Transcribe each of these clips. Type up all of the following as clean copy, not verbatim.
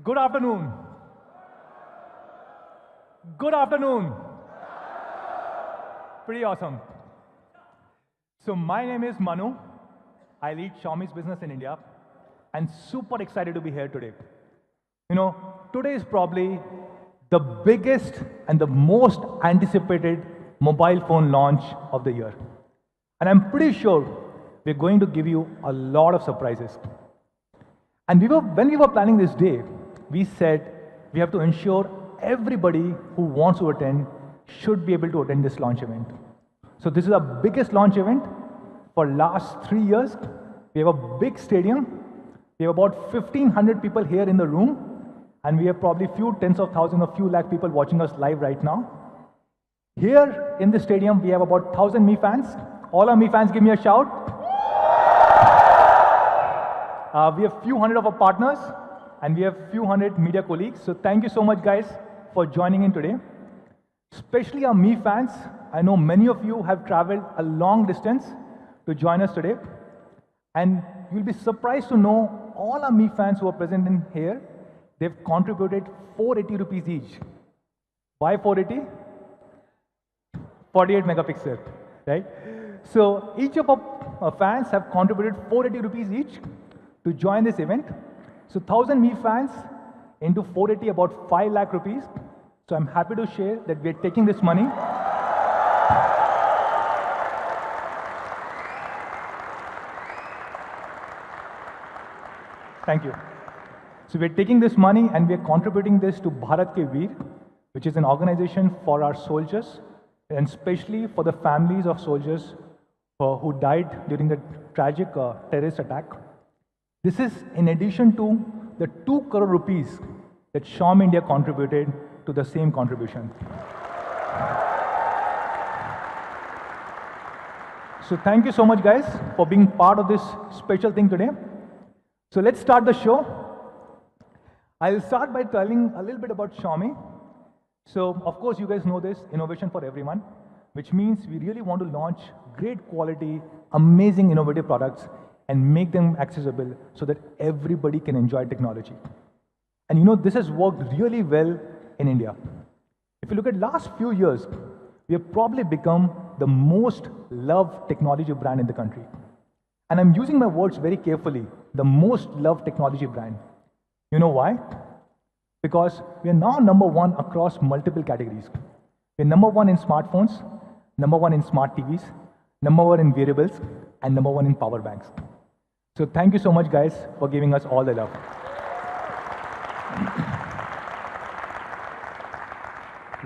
Good afternoon. Good afternoon. Pretty awesome. So my name is Manu. I lead Xiaomi's business in India and super excited to be here today. Today is probably the biggest and the most anticipated mobile phone launch of the year. And I'm pretty sure we're going to give you a lot of surprises. And when we were planning this day, we said we have to ensure everybody who wants to attend should be able to attend this launch event. So this is our biggest launch event for last 3 years. We have a big stadium. We have about 1,500 people here in the room, and we have probably few tens of thousands or few lakh people watching us live right now. Here in the stadium, we have about 1,000 Mi fans. All our Mi fans, give me a shout. We have few hundred of our partners, and we have few hundred media colleagues. So thank you so much, guys, for joining in today. Especially our Mi fans. I know many of you have traveled a long distance to join us today. And you'll be surprised to know all our Mi fans who are present in here, they've contributed 480 rupees each. Why 480? 48 megapixel, right? So each of our fans have contributed 480 rupees each to join this event. So 1,000 Mi fans into 480, about 5 lakh rupees. So I'm happy to share that we're taking this money. Thank you. So we're taking this money and we're contributing this to Bharat Ke Veer, which is an organization for our soldiers, and especially for the families of soldiers who died during the tragic terrorist attack. This is in addition to the 2 crore rupees that Xiaomi India contributed to the same contribution. So thank you so much, guys, for being part of this special thing today. So let's start the show. I'll start by telling a little bit about Xiaomi. So of course, you guys know this, innovation for everyone, which means we really want to launch great quality, amazing innovative products and make them accessible so that everybody can enjoy technology. And this has worked really well in India. If you look at last few years, we have probably become the most loved technology brand in the country. And I'm using my words very carefully, the most loved technology brand. You know why? Because we are now number one across multiple categories. We're number one in smartphones, number one in smart TVs, number one in wearables, and number one in power banks. So thank you so much, guys, for giving us all the love.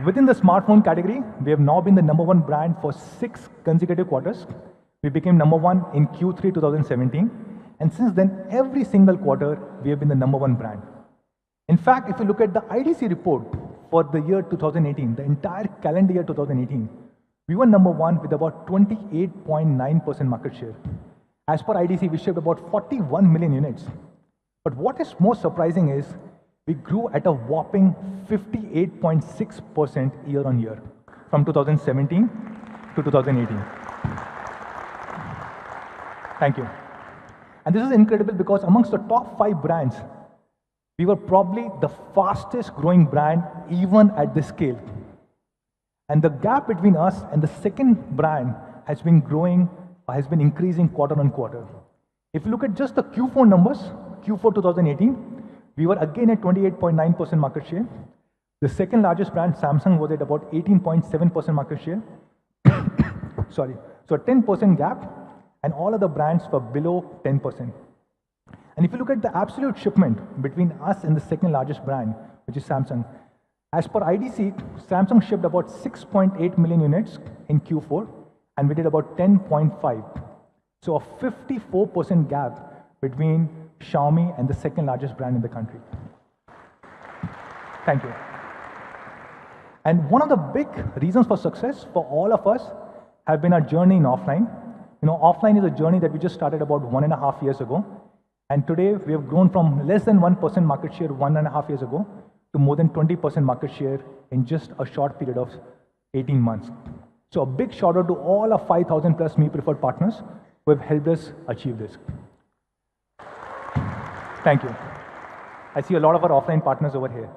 Within the smartphone category, we have now been the number one brand for 6 consecutive quarters. We became number one in Q3 2017. And since then, every single quarter, we have been the number one brand. In fact, if you look at the IDC report for the year 2018, the entire calendar year 2018, we were number one with about 28.9% market share. As per IDC, we shipped about 41 million units. But what is most surprising is we grew at a whopping 58.6% year on year from 2017 to 2018. Thank you. And this is incredible because amongst the top 5 brands, we were probably the fastest growing brand even at this scale. And the gap between us and the second brand has been increasing quarter on quarter. If you look at just the Q4 numbers, Q4 2018, we were again at 28.9% market share. The second largest brand, Samsung, was at about 18.7% market share. Sorry. So a 10% gap, and all other brands were below 10%. And if you look at the absolute shipment between us and the second largest brand, which is Samsung, as per IDC, Samsung shipped about 6.8 million units in Q4, and we did about 10.5. So a 54% gap between Xiaomi and the second largest brand in the country. Thank you. And one of the big reasons for success for all of us have been our journey in offline. Offline is a journey that we just started about 1.5 years ago. And today we have grown from less than 1% market share 1.5 years ago to more than 20% market share in just a short period of 18 months. So a big shout out to all our 5,000 plus Me Preferred partners who have helped us achieve this. Thank you. I see a lot of our offline partners over here.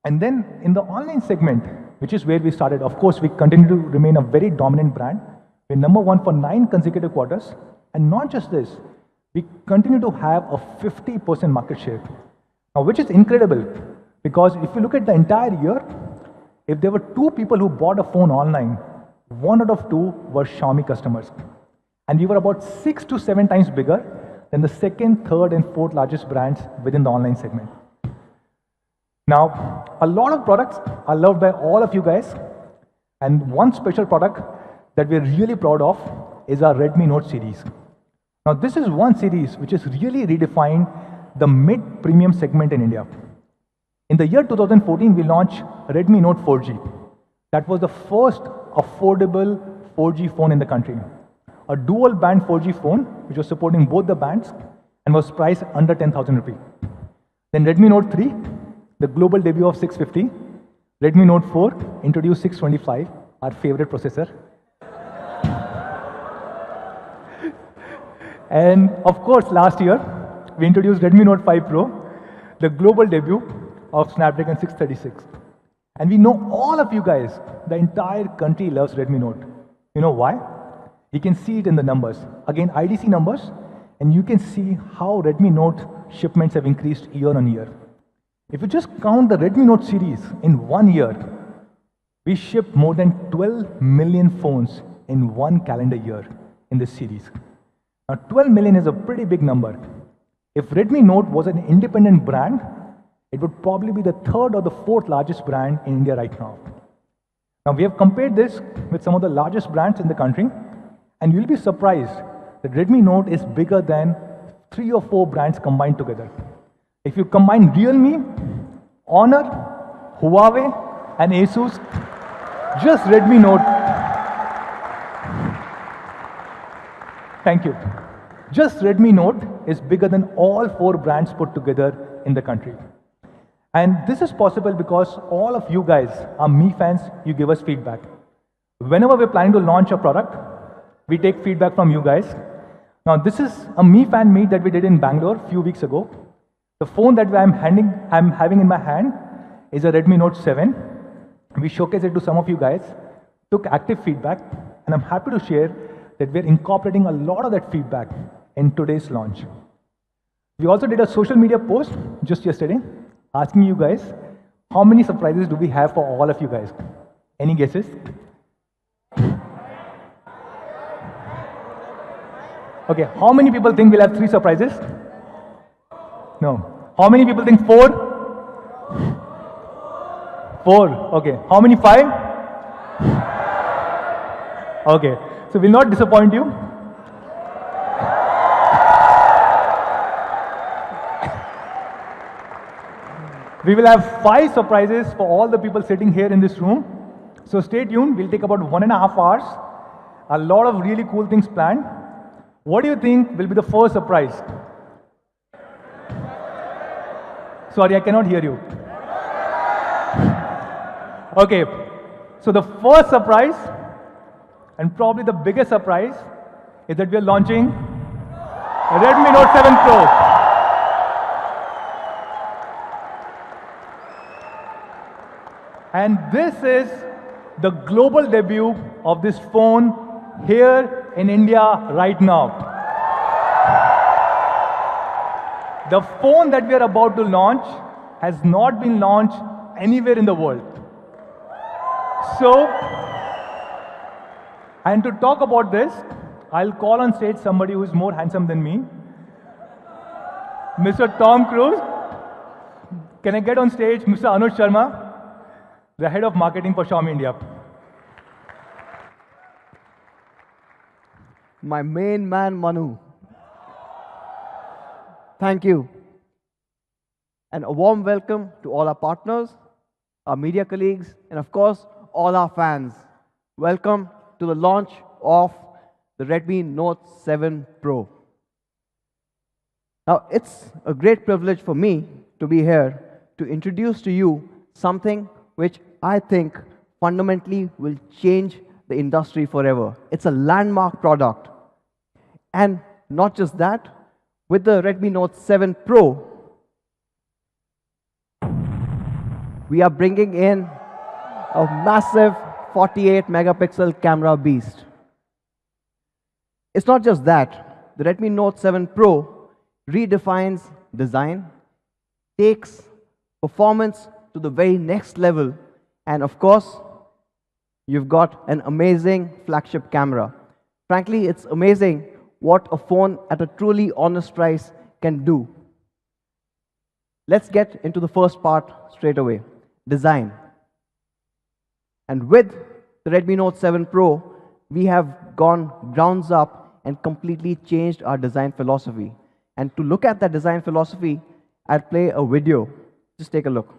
And then in the online segment, which is where we started, of course, we continue to remain a very dominant brand. We're number one for 9 consecutive quarters. And not just this, we continue to have a 50% market share. Now, which is incredible, because if you look at the entire year, if there were 2 people who bought a phone online, 1 out of 2 were Xiaomi customers. And we were about 6 to 7 times bigger than the second, third, and fourth largest brands within the online segment. Now, a lot of products are loved by all of you guys, and one special product that we're really proud of is our Redmi Note series. Now, this is one series which has really redefined the mid-premium segment in India. In the year 2014, we launched Redmi Note 4G. That was the first affordable 4G phone in the country. A dual-band 4G phone, which was supporting both the bands and was priced under 10,000 rupees. Then Redmi Note 3, the global debut of 650. Redmi Note 4 introduced 625, our favorite processor. And of course, last year, we introduced Redmi Note 5 Pro, the global debut of Snapdragon 636. And we know all of you guys, the entire country loves Redmi Note. You know why? You can see it in the numbers. Again, IDC numbers, and you can see how Redmi Note shipments have increased year on year. If you just count the Redmi Note series in 1 year, we shipped more than 12 million phones in 1 calendar year in this series. Now, 12 million is a pretty big number. If Redmi Note was an independent brand, it would probably be the 3rd or the 4th largest brand in India right now. Now, we have compared this with some of the largest brands in the country, and you'll be surprised that Redmi Note is bigger than 3 or 4 brands combined together. If you combine Realme, Honor, Huawei, and Asus, just Redmi Note. Thank you. Just Redmi Note is bigger than all 4 brands put together in the country. And this is possible because all of you guys are Mi fans, you give us feedback. Whenever we're planning to launch a product, we take feedback from you guys. Now, this is a Mi fan meet that we did in Bangalore a few weeks ago. The phone that I'm having in my hand is a Redmi Note 7. We showcased it to some of you guys, took active feedback, and I'm happy to share that we're incorporating a lot of that feedback in today's launch. We also did a social media post just yesterday asking you guys, how many surprises do we have for all of you guys? Any guesses? Okay, how many people think we'll have 3 surprises? No. How many people think 4? 4. Okay. How many 5? Okay. So we'll not disappoint you. We will have 5 surprises for all the people sitting here in this room. So stay tuned. We'll take about 1.5 hours. A lot of really cool things planned. What do you think will be the first surprise? Sorry, I cannot hear you. Okay. So the first surprise, and probably the biggest surprise, is that we are launching a Redmi Note 7 Pro. And this is the global debut of this phone here in India right now. The phone that we are about to launch has not been launched anywhere in the world. So, and to talk about this, I'll call on stage somebody who is more handsome than me, Mr. Tom Cruise. Can I get on stage Mr. Anuj Sharma, the head of marketing for Xiaomi India? My main man, Manu. Thank you. And a warm welcome to all our partners, our media colleagues, and of course, all our fans. Welcome to the launch of the Redmi Note 7 Pro. Now, it's a great privilege for me to be here to introduce to you something which I think fundamentally will change the industry forever. It's a landmark product. And not just that, With the Redmi Note 7 Pro, we are bringing in a massive 48 megapixel camera beast. It's not just that. The Redmi Note 7 Pro redefines design, takes performance to the very next level, and of course, you've got an amazing flagship camera. Frankly, it's amazing what a phone at a truly honest price can do. Let's get into the first part straight away, design. And with the Redmi Note 7 Pro, we have gone grounds up and completely changed our design philosophy. And to look at that design philosophy, I'll play a video. Just take a look.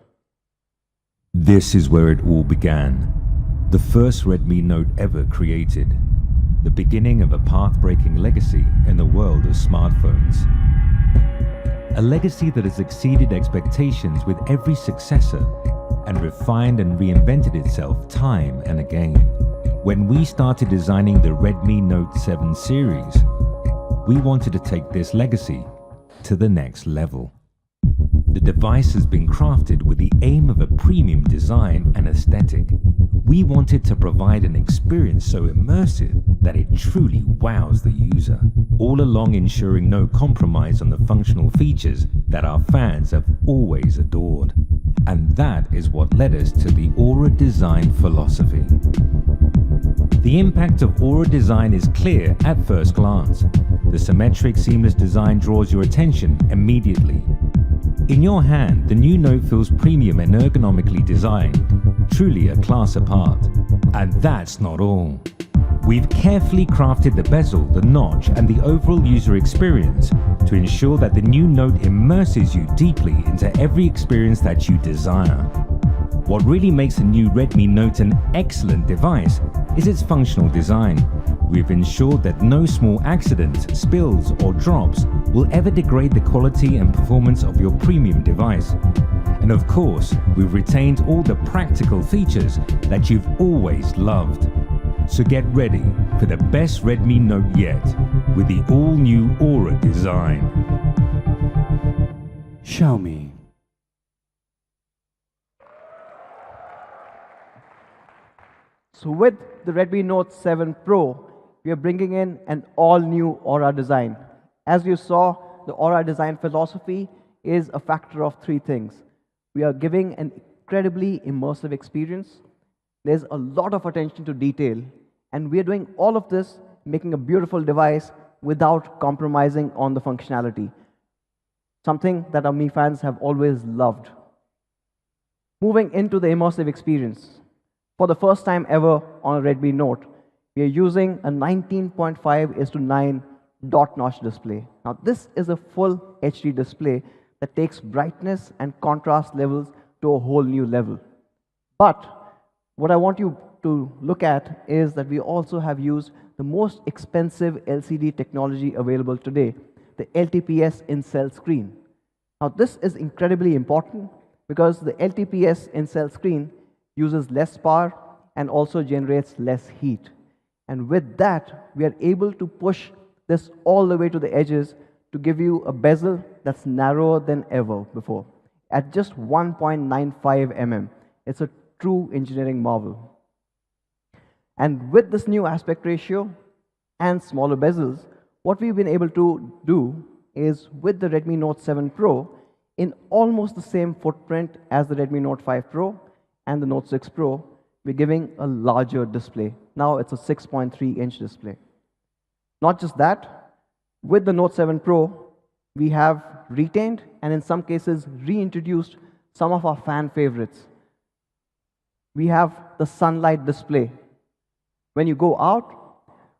This is where it all began. The first Redmi Note ever created. The beginning of a path-breaking legacy in the world of smartphones. A legacy that has exceeded expectations with every successor and refined and reinvented itself time and again. When we started designing the Redmi Note 7 series, we wanted to take this legacy to the next level. The device has been crafted with the aim of a premium design and aesthetic. We wanted to provide an experience so immersive that it truly wows the user, all along ensuring no compromise on the functional features that our fans have always adored. And that is what led us to the Aura design philosophy. The impact of Aura design is clear at first glance. The symmetric, seamless design draws your attention immediately. In your hand, the new Note feels premium and ergonomically designed, truly a class apart. And that's not all. We've carefully crafted the bezel, the notch, and the overall user experience to ensure that the new Note immerses you deeply into every experience that you desire. What really makes the new Redmi Note an excellent device is its functional design. We've ensured that no small accidents, spills, or drops will ever degrade the quality and performance of your premium device. And of course, we've retained all the practical features that you've always loved. So get ready for the best Redmi Note yet with the all-new Aura design. Xiaomi. So with the Redmi Note 7 Pro, we are bringing in an all-new Aura design. As you saw, the Aura design philosophy is a factor of three things. We are giving an incredibly immersive experience. There's a lot of attention to detail, and we are doing all of this, making a beautiful device without compromising on the functionality. Something that our Mi fans have always loved. Moving into the immersive experience. For the first time ever on a Redmi Note, we are using a 19.5:9 dot notch display. Now this is a full HD display that takes brightness and contrast levels to a whole new level. But what I want you to look at is that we also have used the most expensive LCD technology available today, the LTPS in-cell screen. Now this is incredibly important because the LTPS in-cell screen uses less power and also generates less heat. And with that, we are able to push this all the way to the edges to give you a bezel that's narrower than ever before, at just 1.95 mm. It's a true engineering marvel. And with this new aspect ratio and smaller bezels, what we've been able to do is with the Redmi Note 7 Pro, in almost the same footprint as the Redmi Note 5 Pro and the Note 6 Pro, we're giving a larger display. Now it's a 6.3-inch display. Not just that, with the Note 7 Pro, we have retained and in some cases reintroduced some of our fan favorites. We have the sunlight display. When you go out,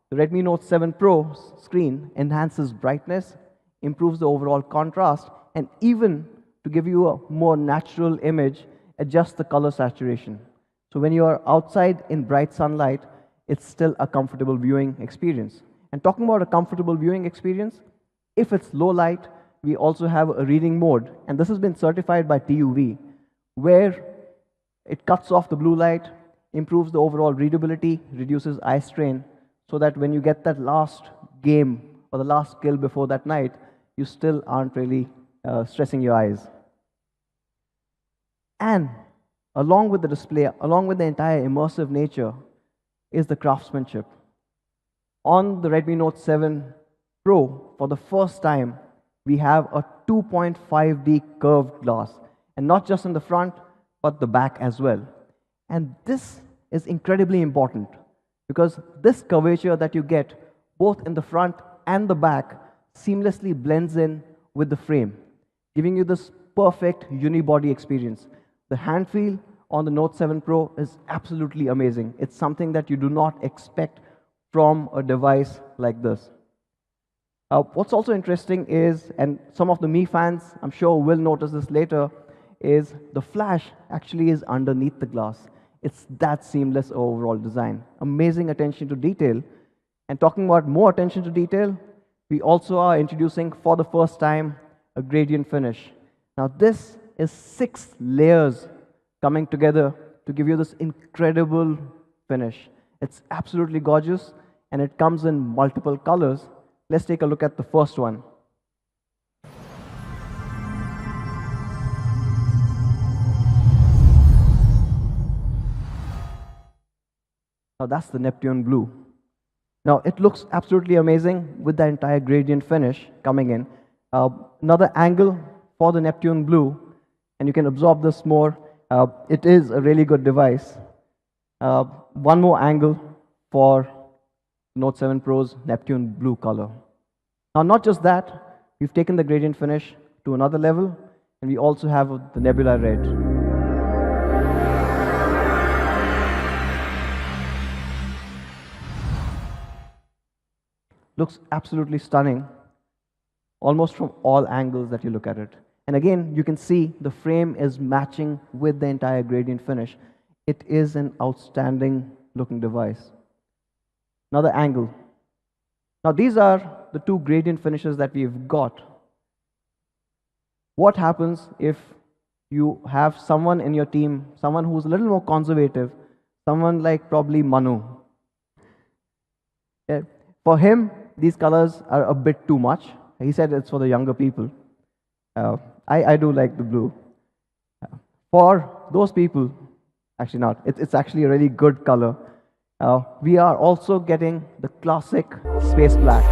the Redmi Note 7 Pro screen enhances brightness, improves the overall contrast, and even to give you a more natural image, adjusts the color saturation. So when you are outside in bright sunlight, it's still a comfortable viewing experience. And talking about a comfortable viewing experience, if it's low light, we also have a reading mode, and this has been certified by TUV, where it cuts off the blue light, improves the overall readability, reduces eye strain, so that when you get that last game or the last kill before that night, you still aren't really stressing your eyes. And along with the display, along with the entire immersive nature, is the craftsmanship. On the Redmi Note 7 Pro, for the first time, we have a 2.5D curved glass, and not just in the front, but the back as well. And this is incredibly important because this curvature that you get both in the front and the back seamlessly blends in with the frame, giving you this perfect unibody experience. The hand feel on the Note 7 Pro is absolutely amazing. It's something that you do not expect from a device like this. What's also interesting is, and some of the Mi fans I'm sure will notice this later, is the flash actually is underneath the glass. It's that seamless overall design. Amazing attention to detail. And talking about more attention to detail, we also are introducing for the first time a gradient finish. Now this is 6 layers coming together to give you this incredible finish. It's absolutely gorgeous and it comes in multiple colors. Let's take a look at the first one. Now that's the Neptune blue. Now it looks absolutely amazing with the entire gradient finish coming in. Another angle for the Neptune blue, and you can absorb this more. It is a really good device. One more angle for Note 7 Pro's Neptune blue color. Now not just that, we've taken the gradient finish to another level, and we also have the Nebula red. Looks absolutely stunning, almost from all angles that you look at it. And again, you can see the frame is matching with the entire gradient finish. It is an outstanding looking device. Another angle. Now these are the 2 gradient finishes that we've got. What happens if you have someone in your team, someone who's a little more conservative, someone like probably Manu? For him, these colors are a bit too much. He said it's for the younger people. I do like the blue. For those people, actually not, it's actually a really good color. We are also getting the classic space black.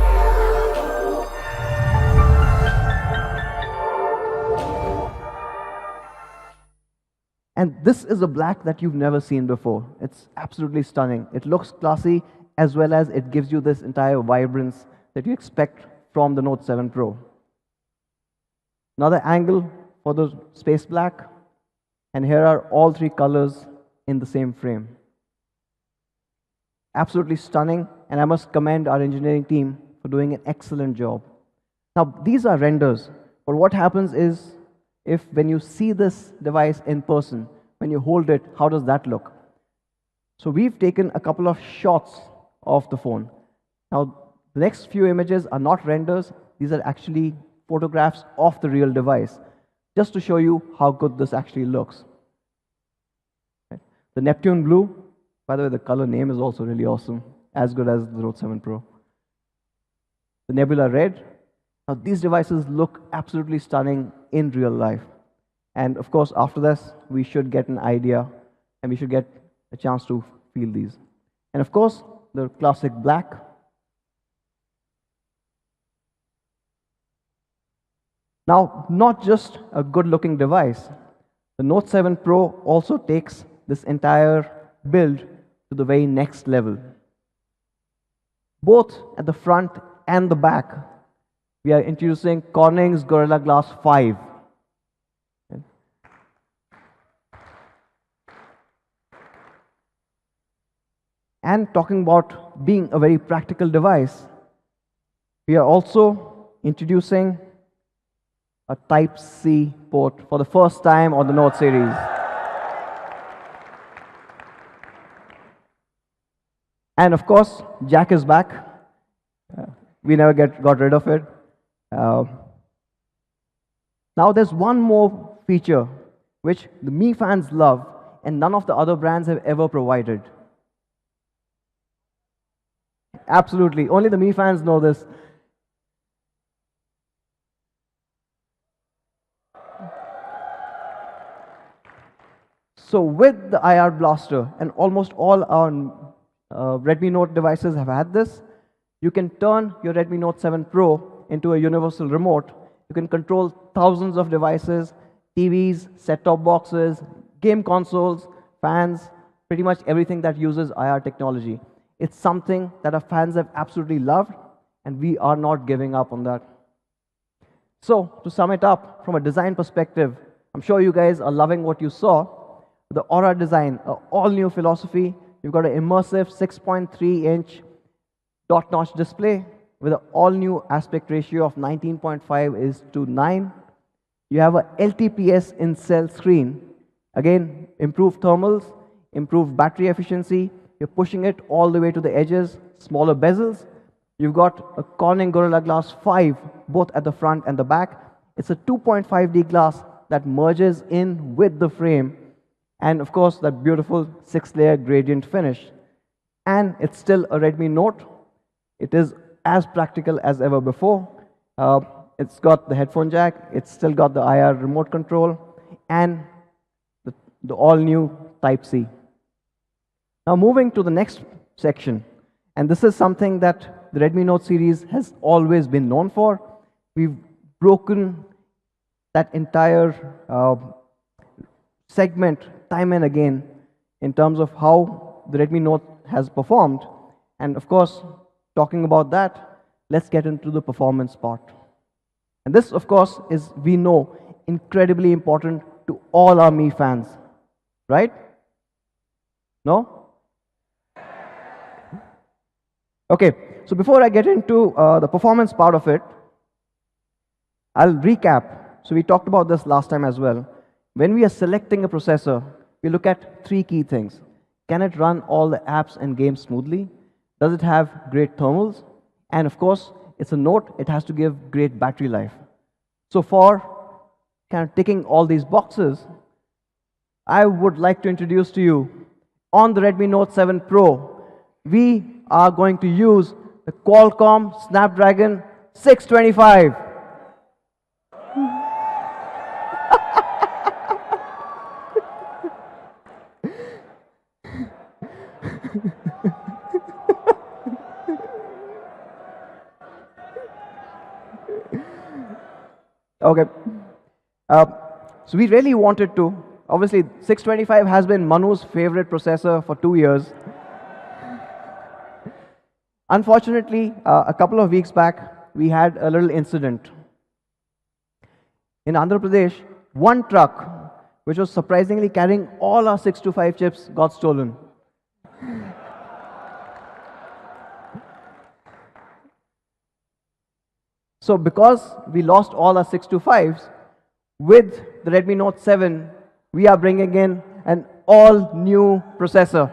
And this is a black that you've never seen before. It's absolutely stunning. It looks classy, as well as it gives you this entire vibrance that you expect from the Note 7 Pro. Another angle for the space black, and here are all 3 colors in the same frame. Absolutely stunning, and I must commend our engineering team for doing an excellent job. Now, these are renders, but what happens is, if when you see this device in person, when you hold it, how does that look? So we've taken a couple of shots of the phone. Now, the next few images are not renders, these are actually photographs of the real device, just to show you how good this actually looks. The Neptune blue, by the way, the color name is also really awesome, as good as the Note 7 Pro. The Nebula red. Now, these devices look absolutely stunning in real life. And of course, after this, we should get an idea and we should get a chance to feel these. And of course, the classic black. Now, not just a good looking device, the Note 7 Pro also takes this entire build to the very next level. Both at the front and the back, we are introducing Corning's Gorilla Glass 5. And talking about being a very practical device, we are also introducing a Type-C port for the first time on the Note series. And of course, jack is back. We never got rid of it. Now there's one more feature which the Mi fans love and none of the other brands have ever provided. Absolutely, only the Mi fans know this. So with the IR blaster, and almost all our Redmi Note devices have had this, you can turn your Redmi Note 7 Pro into a universal remote. You can control thousands of devices, TVs, set-top boxes, game consoles, fans, pretty much everything that uses IR technology. It's something that our fans have absolutely loved, and we are not giving up on that. So, to sum it up, from a design perspective, I'm sure you guys are loving what you saw. The Aura design, an all-new philosophy. You've got an immersive 6.3-inch dot-notch display with an all-new aspect ratio of 19.5:9. You have a LTPS in-cell screen. Again, improved thermals, improved battery efficiency. You're pushing it all the way to the edges, smaller bezels. You've got a Corning Gorilla Glass 5, both at the front and the back. It's a 2.5D glass that merges in with the frame. And of course, that beautiful 6-layer gradient finish. And it's still a Redmi Note. It is as practical as ever before. It's got the headphone jack. It's still got the IR remote control. And the all-new Type-C. Now moving to the next section. And this is something that the Redmi Note series has always been known for. We've broken that entire segment time and again in terms of how the Redmi Note has performed. And of course, talking about that, let's get into the performance part. And this, of course, is, we know, incredibly important to all our Mi fans. Right? No? Okay, so before I get into the performance part of it, I'll recap. So we talked about this last time as well. When we are selecting a processor, we look at 3 key things. Can it run all the apps and games smoothly? Does it have great thermals? And of course, it's a Note, it has to give great battery life. So for kind of ticking all these boxes, I would like to introduce to you, on the Redmi Note 7 Pro, we are going to use the Qualcomm Snapdragon 625. Okay. So we really wanted to. Obviously, 625 has been Manu's favorite processor for 2 years. Unfortunately, a couple of weeks back, we had a little incident. In Andhra Pradesh, one truck, which was surprisingly carrying all our 625 chips, got stolen. So because we lost all our 625s, with the Redmi Note 7, we are bringing in an all-new processor.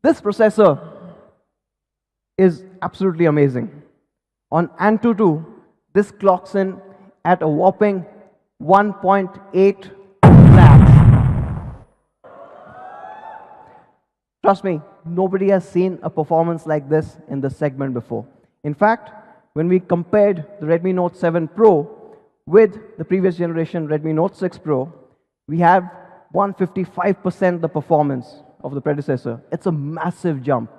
This processor is absolutely amazing. On Antutu, this clocks in at a whopping 1.8 lakhs. Trust me, nobody has seen a performance like this in this segment before. In fact, when we compared the Redmi Note 7 Pro with the previous generation Redmi Note 6 Pro, we have 155% the performance of the predecessor. It's a massive jump.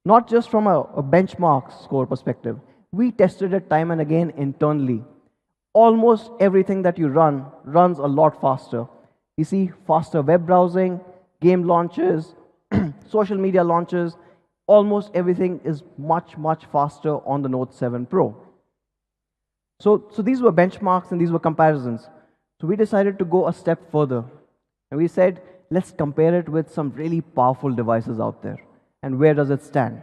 Not just from a benchmark score perspective. We tested it time and again internally. Almost everything that you run runs a lot faster. You see faster web browsing, game launches, social media launches, almost everything is much, much faster on the Note 7 Pro. So these were benchmarks and these were comparisons. So we decided to go a step further. And we said, let's compare it with some really powerful devices out there. And where does it stand?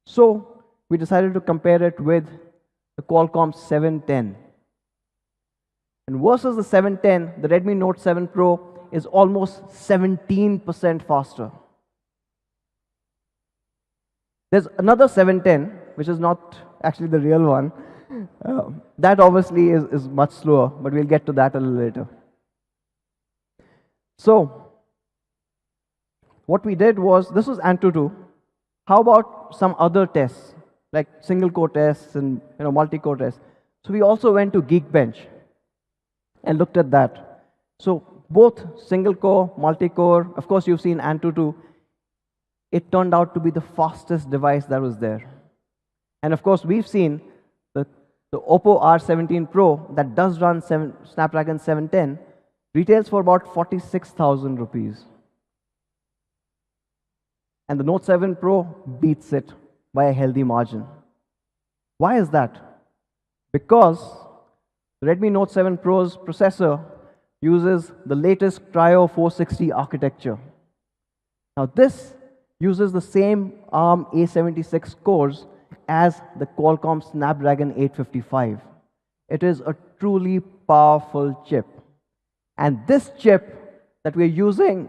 So we decided to compare it with the Qualcomm 710. And versus the 710, the Redmi Note 7 Pro is almost 17% faster. There's another 710, which is not actually the real one. That obviously is much slower, but we'll get to that a little later. So, what we did was, this was Antutu. How about some other tests? like single core tests and multi-core tests. So we also went to Geekbench and looked at that. So both single core, multi-core, of course you've seen Antutu, it turned out to be the fastest device that was there. And of course we've seen the Oppo R17 Pro that does run Snapdragon 710 retails for about 46,000 rupees. And the Note 7 Pro beats it by a healthy margin. Why is that? Because the Redmi Note 7 Pro's processor uses the latest Cryo 460 architecture. Now this uses the same ARM A76 cores as the Qualcomm Snapdragon 855. It is a truly powerful chip. And this chip that we're using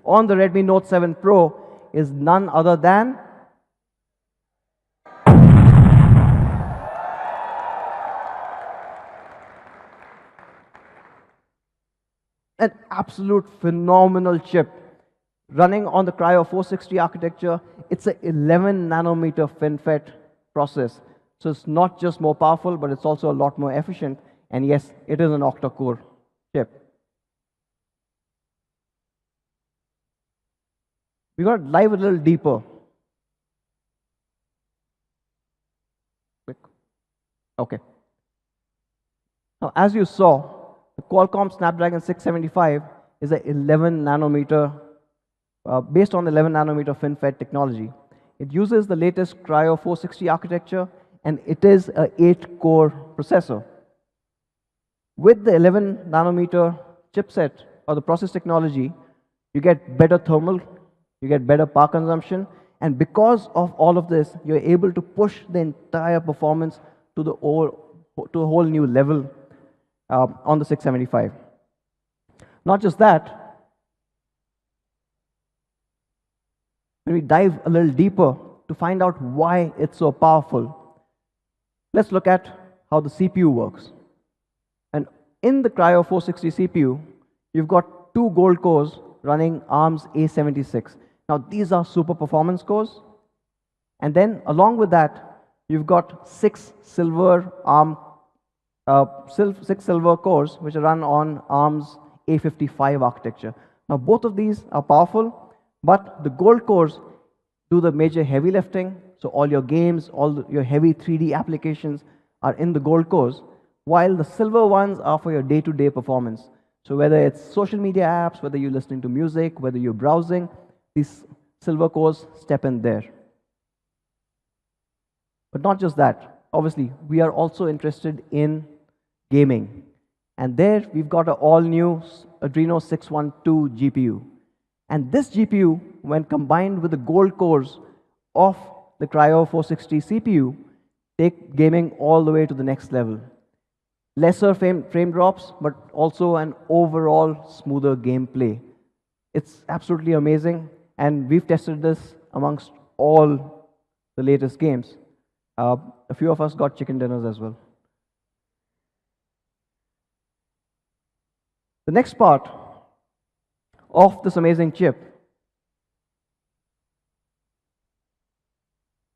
on the Redmi Note 7 Pro is none other than an absolute phenomenal chip running on the Cryo 460 architecture. It's an 11 nanometer FinFET process. So it's not just more powerful, but it's also a lot more efficient. And yes, it is an octa-core chip. We're going to dive a little deeper. Click. Okay. Now, as you saw, the Qualcomm Snapdragon 675 is an 11 nanometer, based on 11 nanometer FinFET technology. It uses the latest Cryo 460 architecture, and it is an 8-core processor. With the 11 nanometer chipset or the process technology, you get better thermal, you get better power consumption, and because of all of this, you're able to push the entire performance to a whole new level on the 675. Not just that, when we dive a little deeper to find out why it's so powerful, let's look at how the CPU works. And in the Cryo 460 CPU, you've got 2 gold cores running ARM's A76. Now, these are super performance cores. And then, along with that, you've got 6 silver cores which are run on ARM's A55 architecture. Now, both of these are powerful, but the gold cores do the major heavy lifting. So all your games, your heavy 3D applications are in the gold cores, while the silver ones are for your day-to-day performance. So whether it's social media apps, whether you're listening to music, whether you're browsing, these silver cores step in there. But not just that. Obviously, we are also interested in gaming. And there we've got an all-new Adreno 612 GPU. And this GPU, when combined with the gold cores of the Cryo 460 CPU, take gaming all the way to the next level. Lesser frame drops, but also an overall smoother gameplay. It's absolutely amazing, and we've tested this amongst all the latest games. A few of us got chicken dinners as well. The next part of this amazing chip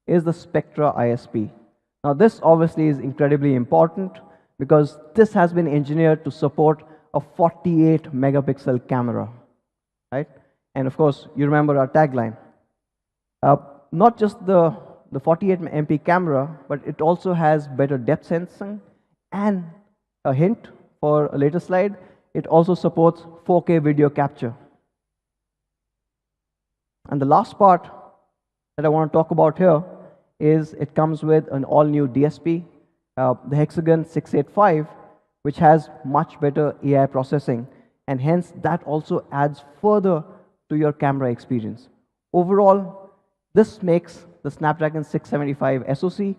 is the Spectra ISP. Now, this obviously is incredibly important because this has been engineered to support a 48 megapixel camera, right? And of course, you remember our tagline. Not just the 48 MP camera, but it also has better depth sensing, and a hint for a later slide, it also supports 4K video capture. And the last part that I want to talk about here is it comes with an all-new DSP, the Hexagon 685, which has much better AI processing, and hence that also adds further to your camera experience. Overall, this makes the Snapdragon 675 SoC,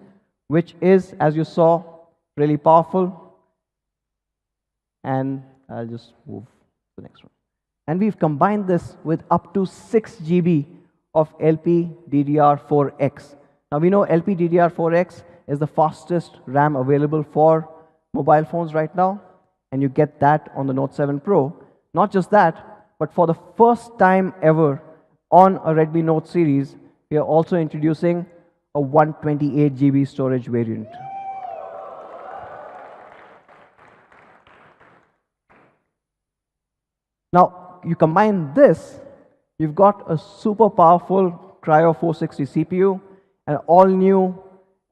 which is, as you saw, really powerful. And I'll just move to the next one. And we've combined this with up to 6 GB of LPDDR4X. Now, we know LPDDR4X is the fastest RAM available for mobile phones right now, and you get that on the Note 7 Pro. Not just that, but for the first time ever on a Redmi Note series, we are also introducing a 128 GB storage variant. Now, you combine this, you've got a super powerful Cryo 460 CPU, an all-new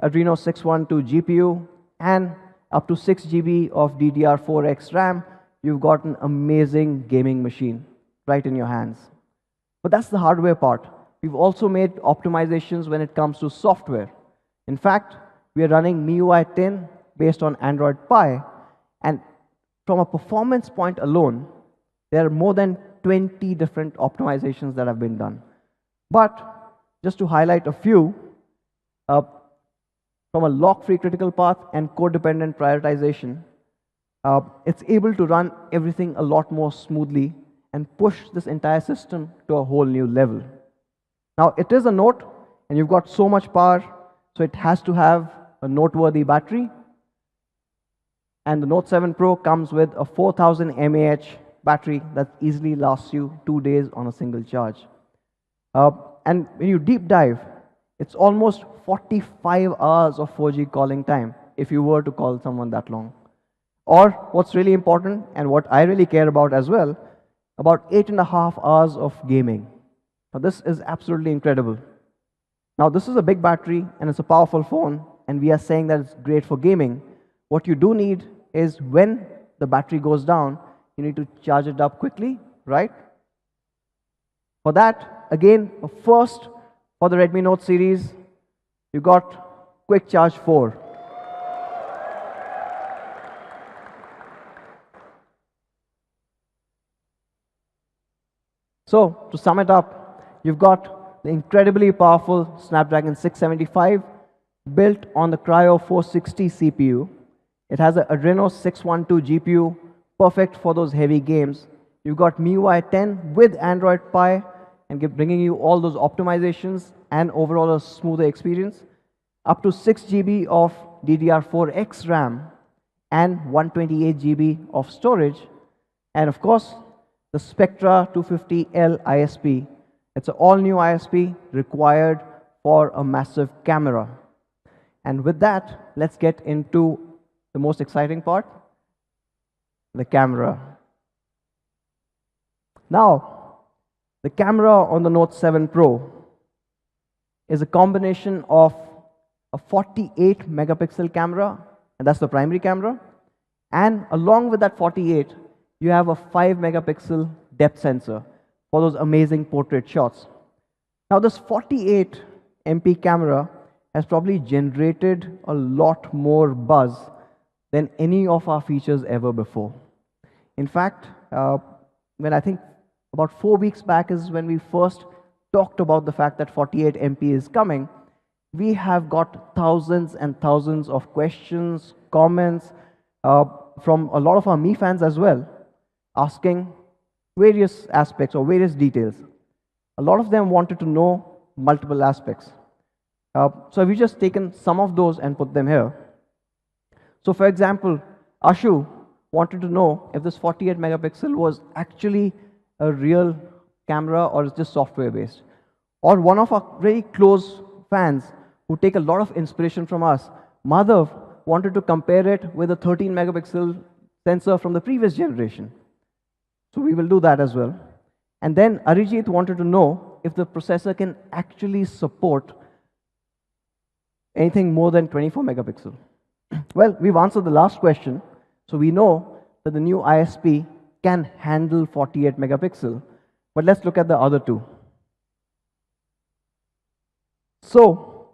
Adreno 612 GPU, and up to 6 GB of DDR4X RAM. You've got an amazing gaming machine right in your hands. But that's the hardware part. We've also made optimizations when it comes to software. In fact, we are running MIUI 10 based on Android Pie, and from a performance point alone, there are more than 20 different optimizations that have been done. But just to highlight a few, from a lock-free critical path and code-dependent prioritization, it's able to run everything a lot more smoothly and push this entire system to a whole new level. Now, it is a Note, and you've got so much power, so it has to have a noteworthy battery. And the Note 7 Pro comes with a 4000 mAh battery that easily lasts you 2 days on a single charge. And when you deep dive, it's almost 45 hours of 4G calling time if you were to call someone that long. Or what's really important, and what I really care about as well, about 8.5 hours of gaming. Now, this is absolutely incredible. Now, this is a big battery and it's a powerful phone, and we are saying that it's great for gaming. What you do need is, when the battery goes down, you need to charge it up quickly, right? For that, again, a first for the Redmi Note series, you got Quick Charge 4. So, to sum it up, you've got the incredibly powerful Snapdragon 675 built on the Cryo 460 CPU. It has an Adreno 612 GPU, perfect for those heavy games. You've got MIUI 10 with Android Pie, and bringing you all those optimizations and overall a smoother experience. Up to 6 GB of DDR4X RAM and 128 GB of storage. And of course, the Spectra 250L ISP. It's an all-new ISP required for a massive camera. And with that, let's get into the most exciting part, the camera. Now, the camera on the Note 7 Pro is a combination of a 48 megapixel camera, and that's the primary camera, and along with that 48, you have a 5 megapixel depth sensor for those amazing portrait shots. Now, this 48 MP camera has probably generated a lot more buzz than any of our features ever before. In fact, when I think about 4 weeks back is when we first talked about the fact that 48 MP is coming, we have got thousands and thousands of questions, comments from a lot of our Mi fans as well, asking various aspects or various details. A lot of them wanted to know multiple aspects. So we've just taken some of those and put them here. So for example, Ashu wanted to know if this 48 megapixel was actually a real camera or is just software based. Or one of our very close fans who take a lot of inspiration from us, Madhav, wanted to compare it with a 13 megapixel sensor from the previous generation. So we will do that as well. And then Arijit wanted to know if the processor can actually support anything more than 24 megapixel. Well, we've answered the last question. So we know that the new ISP can handle 48 megapixel. But let's look at the other two. So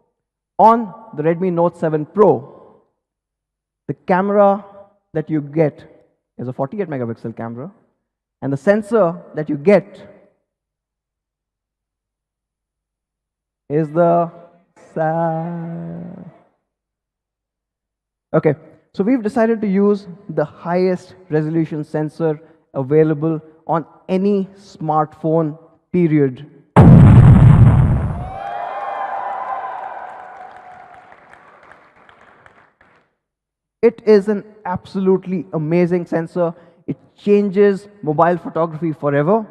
on the Redmi Note 7 Pro, the camera that you get is a 48 megapixel camera, and the sensor that you get is the okay, so we've decided to use the highest resolution sensor available on any smartphone, period. It is an absolutely amazing sensor. It changes mobile photography forever.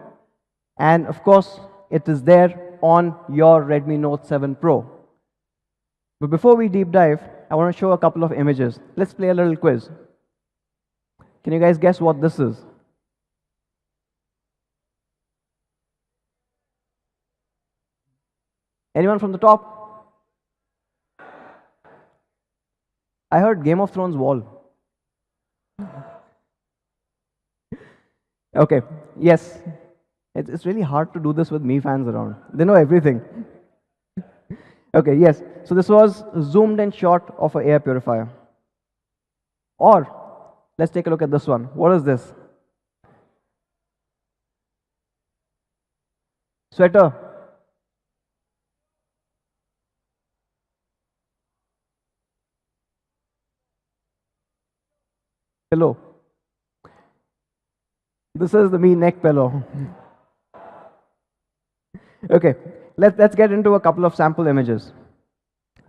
And of course, it is there on your Redmi Note 7 Pro. But before we deep dive, I want to show a couple of images. Let's play a little quiz. Can you guys guess what this is? Anyone from the top? I heard Game of Thrones wall. Okay, yes. It's really hard to do this with me fans around. They know everything. Okay, yes. So this was a zoomed in shot of an air purifier. Or, let's take a look at this one. What is this? Sweater. Pillow. This is the me neck pillow. Okay, let's get into a couple of sample images.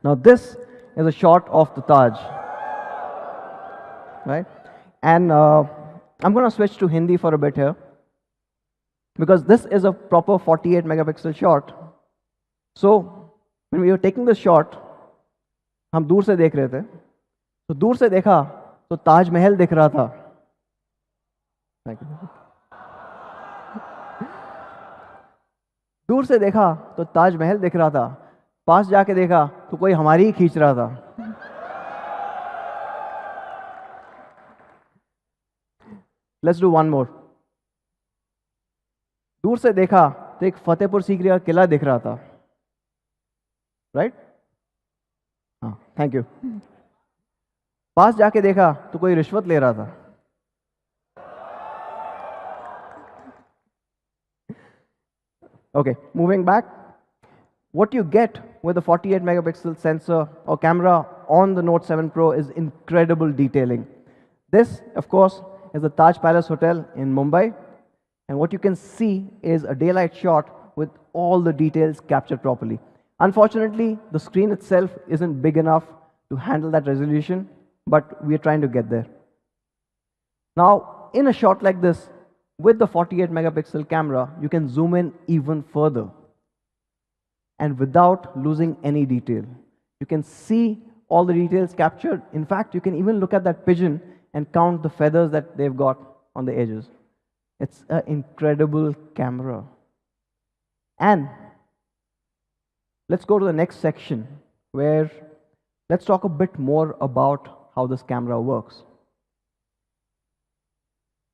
Now this is a shot of the Taj, right? And I'm going to switch to Hindi for a bit here, because this is a proper 48 megapixel shot. So when we were taking this shot, हम दूर से देख रहे थे, तो दूर से देखा तो ताज महल दिख रहा था. दूर से देखा तो ताज महल दिख रहा था, पास जाके देखा तो कोई हमारी ही खींच रहा था. Let's do one more. दूर से देखा तो एक फतेहपुर सीकरी का किला दिख रहा था, राइट? हाँ, थैंक यू. पास जाके देखा तो कोई रिश्वत ले रहा था. Okay, moving back. What you get with the 48 megapixel sensor or camera on the Note 7 Pro is incredible detailing. This, of course, is the Taj Palace Hotel in Mumbai. And what you can see is a daylight shot with all the details captured properly. Unfortunately, the screen itself isn't big enough to handle that resolution, but we are trying to get there. Now, in a shot like this, with the 48 megapixel camera, you can zoom in even further and without losing any detail. You can see all the details captured. In fact, you can even look at that pigeon and count the feathers that they've got on the edges. It's an incredible camera. And let's go to the next section where let's talk a bit more about how this camera works.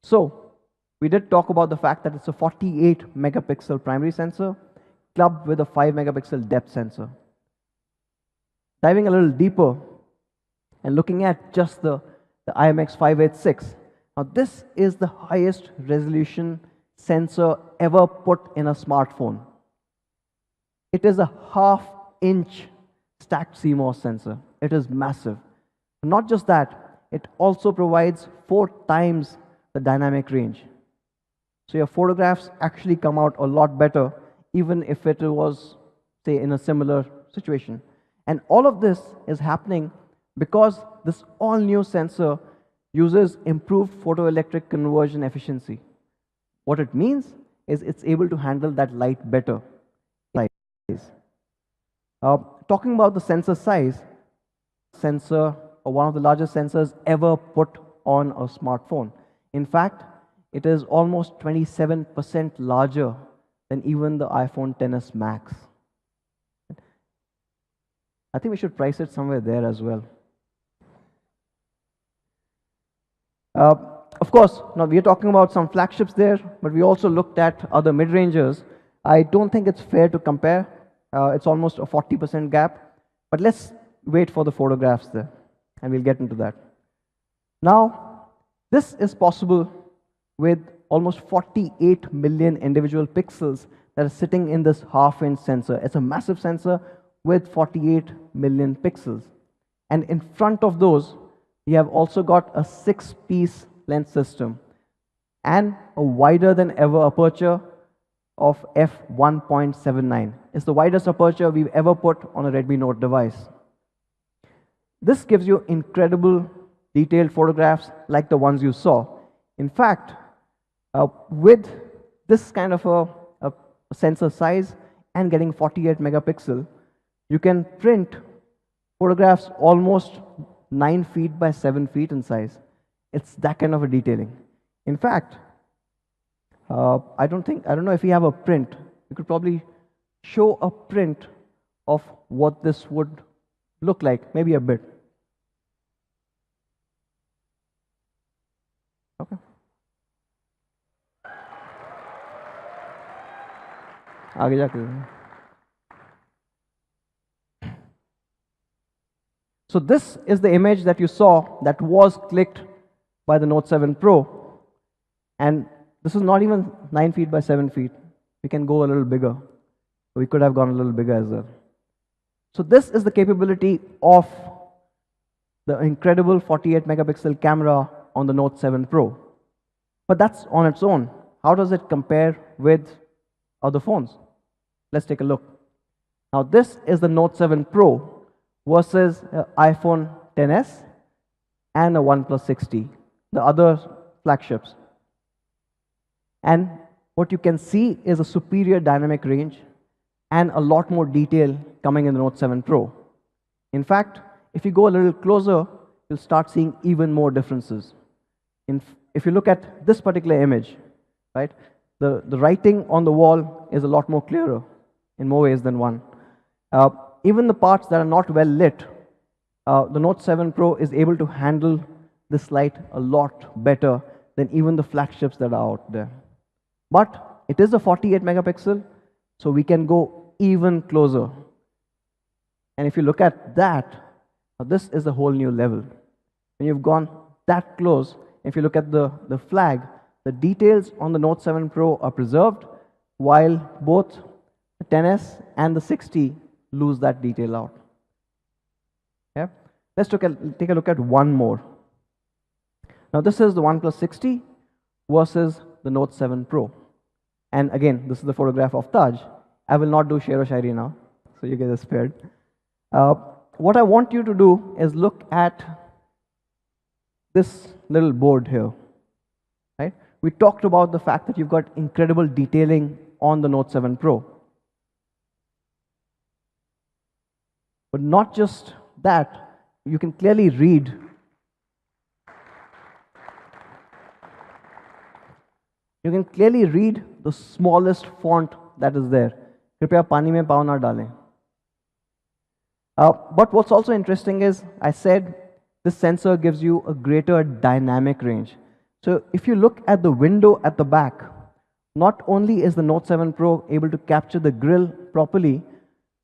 So, we did talk about the fact that it's a 48 megapixel primary sensor clubbed with a 5 megapixel depth sensor. Diving a little deeper and looking at just the IMX 586. Now this is the highest resolution sensor ever put in a smartphone. It is a half-inch stacked CMOS sensor. It is massive. Not just that, it also provides 4 times the dynamic range. So your photographs actually come out a lot better, even if it was, say, in a similar situation. And all of this is happening because this all-new sensor uses improved photoelectric conversion efficiency. What it means is it's able to handle that light better. Talking about the sensor size, sensor, or one of the largest sensors ever put on a smartphone. In fact, it is almost 27% larger than even the iPhone XS Max. I think we should price it somewhere there as well. Of course, now we are talking about some flagships there, but we also looked at other mid-rangers. I don't think it's fair to compare. It's almost a 40% gap. But let's wait for the photographs there, and we'll get into that. Now, this is possible with almost 48 million individual pixels that are sitting in this half-inch sensor. It's a massive sensor with 48 million pixels. And in front of those, we have also got a 6-piece lens system and a wider than ever aperture of f1.79. It's the widest aperture we've ever put on a Redmi Note device. This gives you incredible detailed photographs like the ones you saw. In fact, with this kind of a sensor size and getting 48 megapixel, you can print photographs almost 9 feet by 7 feet in size. It's that kind of a detailing. In fact, I don't know if you have a print. You could probably show a print of what this would look like, maybe a bit. Okay. आगे जाके So this is the image that you saw that was clicked by the Note 7 Pro. And this is not even 9 feet by 7 feet. We can go a little bigger. We could have gone a little bigger as well. So this is the capability of the incredible 48 megapixel camera on the Note 7 Pro. But that's on its own. How does it compare with other phones? Let's take a look. Now this is the Note 7 Pro versus iPhone XS and a OnePlus 6T, the other flagships. And what you can see is a superior dynamic range and a lot more detail coming in the Note 7 Pro. In fact, if you go a little closer, you'll start seeing even more differences. If you look at this particular image, right, the writing on the wall is a lot more clearer in more ways than one. Even the parts that are not well lit, the Note 7 Pro is able to handle this light a lot better than even the flagships that are out there. But it is a 48 megapixel, so we can go even closer. And if you look at that, this is a whole new level. When you've gone that close, if you look at the flag, the details on the Note 7 Pro are preserved, while both the XS and the 6T lose that detail out. Yeah? Let's take a look at one more. Now this is the OnePlus 6T versus the Note 7 Pro. And again, this is the photograph of Taj. I will not do Shero Shairi now, so you guys are spared. What I want you to do is look at this little board here. Right? We talked about the fact that you've got incredible detailing on the Note 7 Pro. But not just that, you can clearly read the smallest font that is there. Kripya pani mein pav na dalein. But what's also interesting is, I said this sensor gives you a greater dynamic range. So if you look at the window at the back, not only is the Note 7 Pro able to capture the grille properly,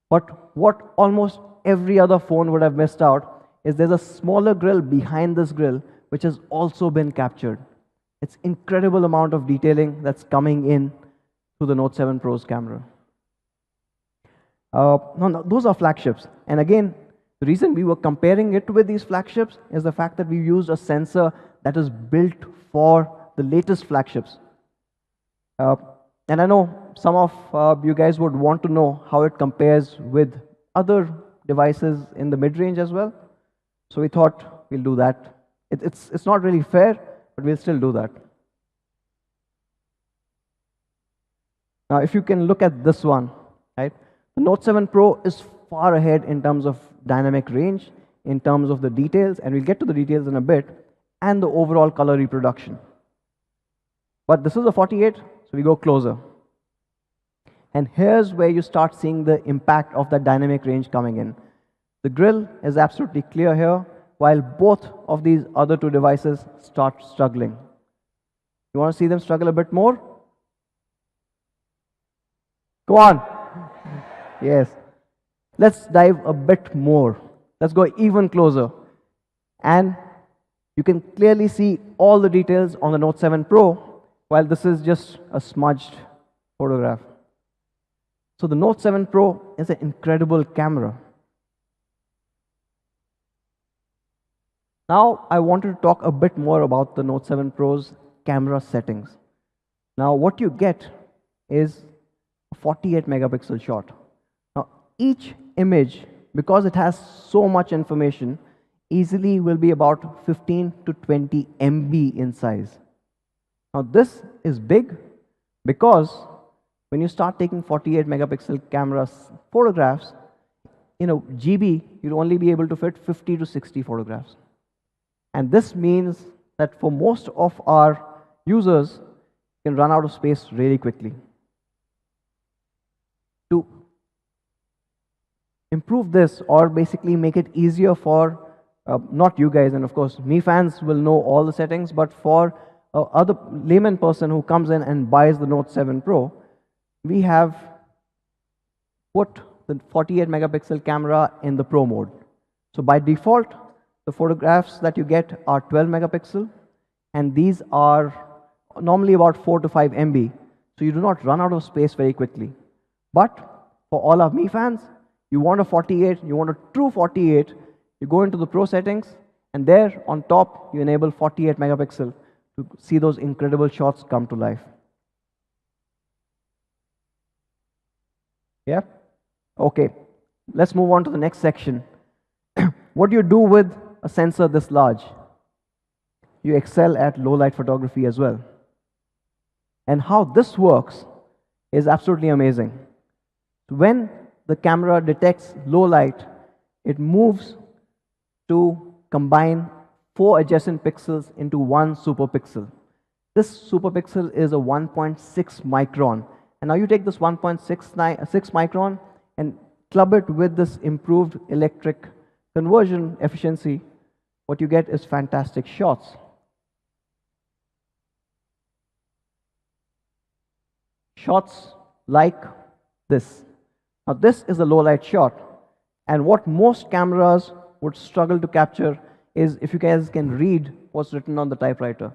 but what almost every other phone would have missed out is there's a smaller grille behind this grille which has also been captured. It's incredible amount of detailing that's coming in to the Note 7 Pro's camera. No, those are flagships. And again, the reason we were comparing it with these flagships is the fact that we used a sensor that is built for the latest flagships. And I know some of you guys would want to know how it compares with other devices in the mid-range as well. So we thought we'll do that. It's not really fair, but we'll still do that. Now, if you can look at this one, right? The Note 7 Pro is far ahead in terms of dynamic range, in terms of the details, and we'll get to the details in a bit, and the overall color reproduction. But this is a 48, so we go closer. And here's where you start seeing the impact of that dynamic range coming in. The grille is absolutely clear here, while both of these other two devices start struggling. You want to see them struggle a bit more? Go on. Yes. Let's dive a bit more. Let's go even closer. And you can clearly see all the details on the Note 7 Pro, while this is just a smudged photograph. So the Note 7 Pro is an incredible camera. Now I wanted to talk a bit more about the Note 7 Pro's camera settings. Now what you get is a 48 megapixel shot. Now each image, because it has so much information, easily will be about 15 to 20 MB in size. Now this is big because when you start taking 48 megapixel cameras photographs, in a GB, you'll only be able to fit 50 to 60 photographs. And this means that for most of our users, you can run out of space really quickly. To improve this, or basically make it easier for not you guys, and of course me fans will know all the settings, but for other layman person who comes in and buys the Note 7 Pro, we have put the 48 megapixel camera in the Pro mode. So by default, the photographs that you get are 12 megapixel, and these are normally about 4 to 5 MB, so you do not run out of space very quickly. But for all of me fans, you want a 48, you want a true 48, you go into the Pro settings, and there on top, you enable 48 megapixel to see those incredible shots come to life. Yeah? Okay, let's move on to the next section. What do you do with a sensor this large? You excel at low light photography as well. And how this works is absolutely amazing. When the camera detects low light, it moves to combine 4 adjacent pixels into one superpixel. This superpixel is a 1.6 micron. And now you take this 1.6 micron and club it with this improved electric conversion efficiency. What you get is fantastic shots. Shots like this. Now this is a low light shot, and what most cameras would struggle to capture is, if you guys can read what's written on the typewriter,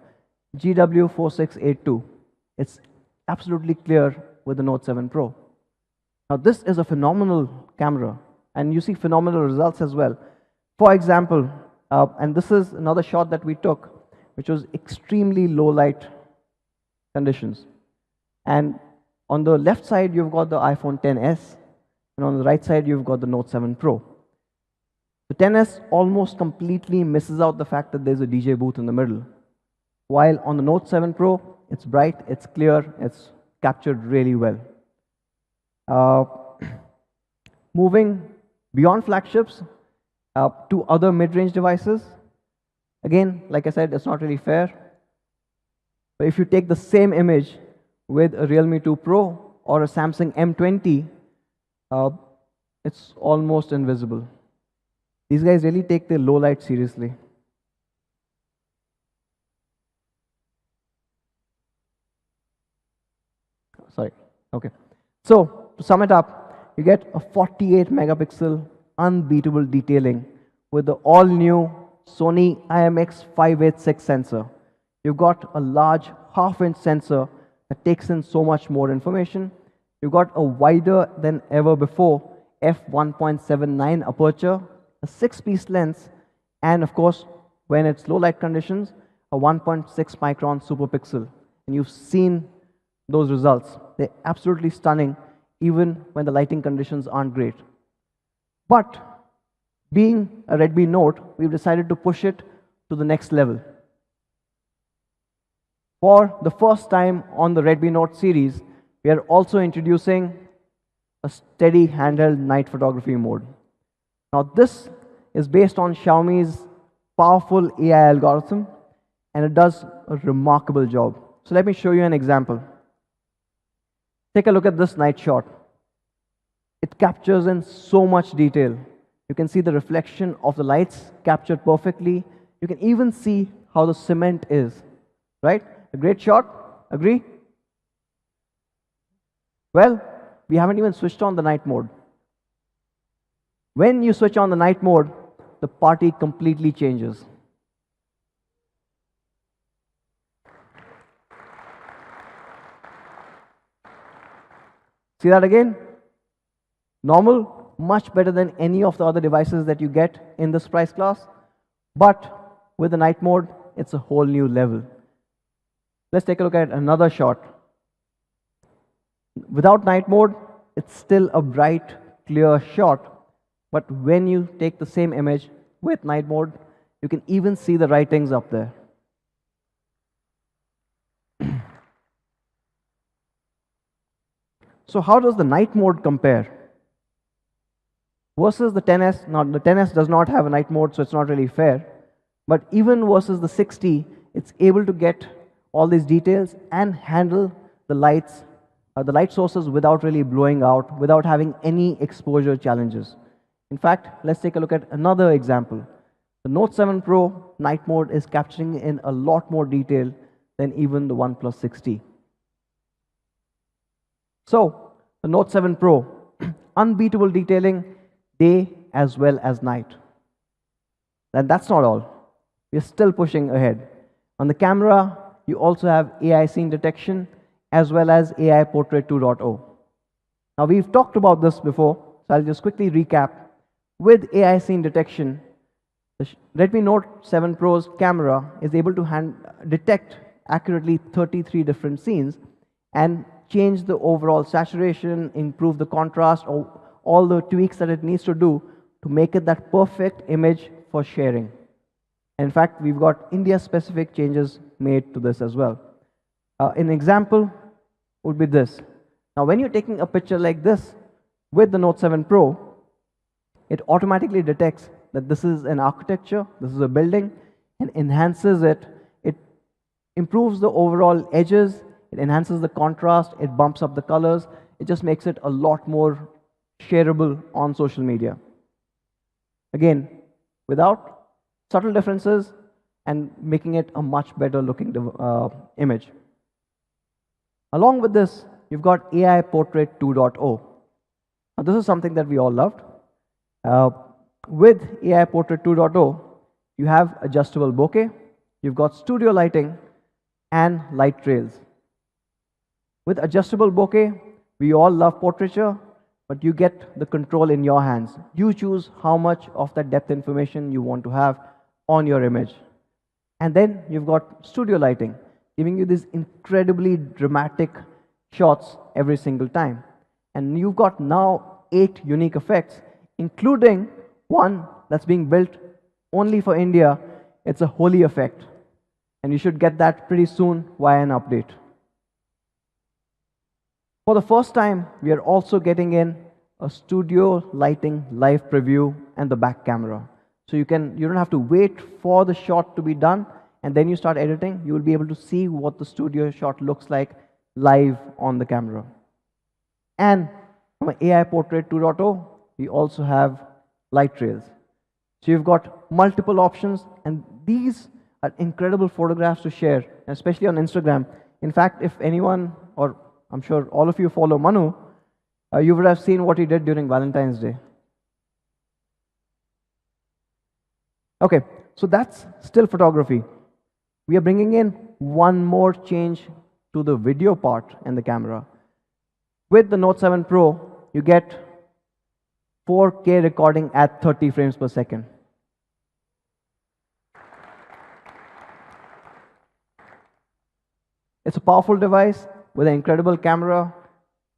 GW4682. It's absolutely clear with the Note 7 Pro. Now this is a phenomenal camera, and you see phenomenal results as well. For example, and this is another shot that we took, which was extremely low light conditions. And on the left side, you've got the iPhone XS, and on the right side, you've got the Note 7 Pro. The XS almost completely misses out the fact that there's a DJ booth in the middle. While on the Note 7 Pro, it's bright, it's clear, it's captured really well. Moving beyond flagships to other mid-range devices. Again, like I said, it's not really fair. But if you take the same image with a Realme 2 Pro or a Samsung M20, it's almost invisible. These guys really take their low light seriously. Sorry, okay. So, to sum it up, you get a 48 megapixel unbeatable detailing with the all-new Sony IMX586 sensor. You've got a large half-inch sensor that takes in so much more information. You've got a wider than ever before f1.79 aperture, a 6-piece lens, and of course, when it's low light conditions, a 1.6 micron superpixel. And you've seen those results. They're absolutely stunning, even when the lighting conditions aren't great. But being a Redmi Note, we've decided to push it to the next level. For the first time on the Redmi Note series, we are also introducing a steady handheld night photography mode. Now this is based on Xiaomi's powerful AI algorithm, and it does a remarkable job. So let me show you an example. Take a look at this night shot. It captures in so much detail. You can see the reflection of the lights captured perfectly. You can even see how the cement is, right? A great shot, agree? Well, we haven't even switched on the night mode. When you switch on the night mode, the party completely changes. See that again? Normal, much better than any of the other devices that you get in this price class. But with the night mode, it's a whole new level. Let's take a look at another shot. Without night mode, it's still a bright, clear shot. But when you take the same image with night mode, you can even see the writings up there. So how does the night mode compare? versus the 10s. Now, the 10s does not have a night mode, so it's not really fair. But even versus the 60, it's able to get all these details and handle the light sources without really blowing out, without having any exposure challenges. In fact, let's take a look at another example. The Note 7 Pro night mode is capturing in a lot more detail than even the OnePlus 6T. So, the Note 7 Pro, unbeatable detailing day as well as night. And that's not all. We're still pushing ahead. On the camera, you also have AI scene detection as well as AI Portrait 2.0. Now, we've talked about this before, so I'll just quickly recap. With AI scene detection, the Redmi Note 7 Pro's camera is able to detect accurately 33 different scenes and change the overall saturation, improve the contrast, or all the tweaks that it needs to do to make it that perfect image for sharing. In fact, we've got India-specific changes made to this as well. An example would be this. Now, when you're taking a picture like this with the Note 7 Pro, it automatically detects that this is an architecture, this is a building, and enhances it. It improves the overall edges, it enhances the contrast, it bumps up the colors, it just makes it a lot more shareable on social media. Again, without subtle differences and making it a much better looking image. Along with this, you've got AI Portrait 2.0. Now, this is something that we all loved. With AI Portrait 2.0, you have adjustable bokeh, you've got studio lighting, and light trails. With adjustable bokeh, we all love portraiture, but you get the control in your hands. You choose how much of that depth information you want to have on your image. And then you've got studio lighting, giving you these incredibly dramatic shots every single time. And you've got now 8 unique effects, including one that's being built only for India. It's a holy effect. And you should get that pretty soon via an update. For the first time, we are also getting in a studio lighting live preview and the back camera. So you don't have to wait for the shot to be done and then you start editing. You will be able to see what the studio shot looks like live on the camera. And from an AI Portrait 2.0, we also have light trails. So you've got multiple options, and these are incredible photographs to share, especially on Instagram. In fact, if anyone, or I'm sure all of you follow Manu, you would have seen what he did during Valentine's Day. Okay, so that's still photography. We are bringing in one more change to the video part in the camera. With the Note 7 Pro, you get 4K recording at 30 frames per second. It's a powerful device with an incredible camera.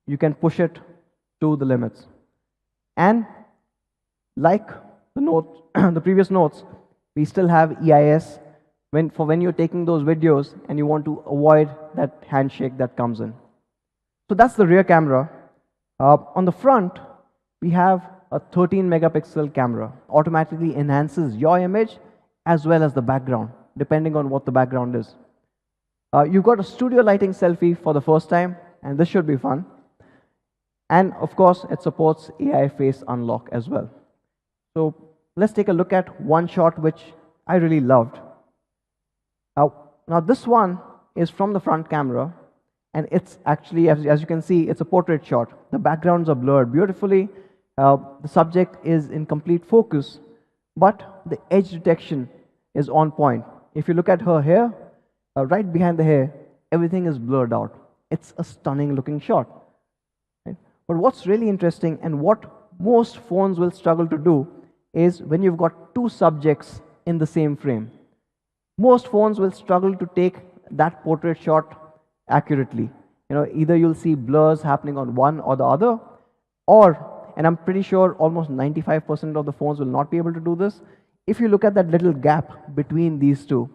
You can push it to the limits. And like the previous notes, we still have EIS when you're taking those videos and you want to avoid that handshake that comes in. So that's the rear camera. On the front, we have a 13 megapixel camera. Automatically enhances your image as well as the background, depending on what the background is. You've got a studio lighting selfie for the first time, and this should be fun. And of course, it supports AI face unlock as well. So let's take a look at one shot which I really loved. Now this one is from the front camera, and it's actually, as you can see, it's a portrait shot. The backgrounds are blurred beautifully. The subject is in complete focus, but the edge detection is on point. If you look at her hair, right behind the hair, everything is blurred out. It's a stunning looking shot. Right? But what's really interesting, and what most phones will struggle to do, is when you've got two subjects in the same frame. Most phones will struggle to take that portrait shot accurately. Either you'll see blurs happening on one or the other, or, and I'm pretty sure almost 95% of the phones will not be able to do this, if you look at that little gap between these two,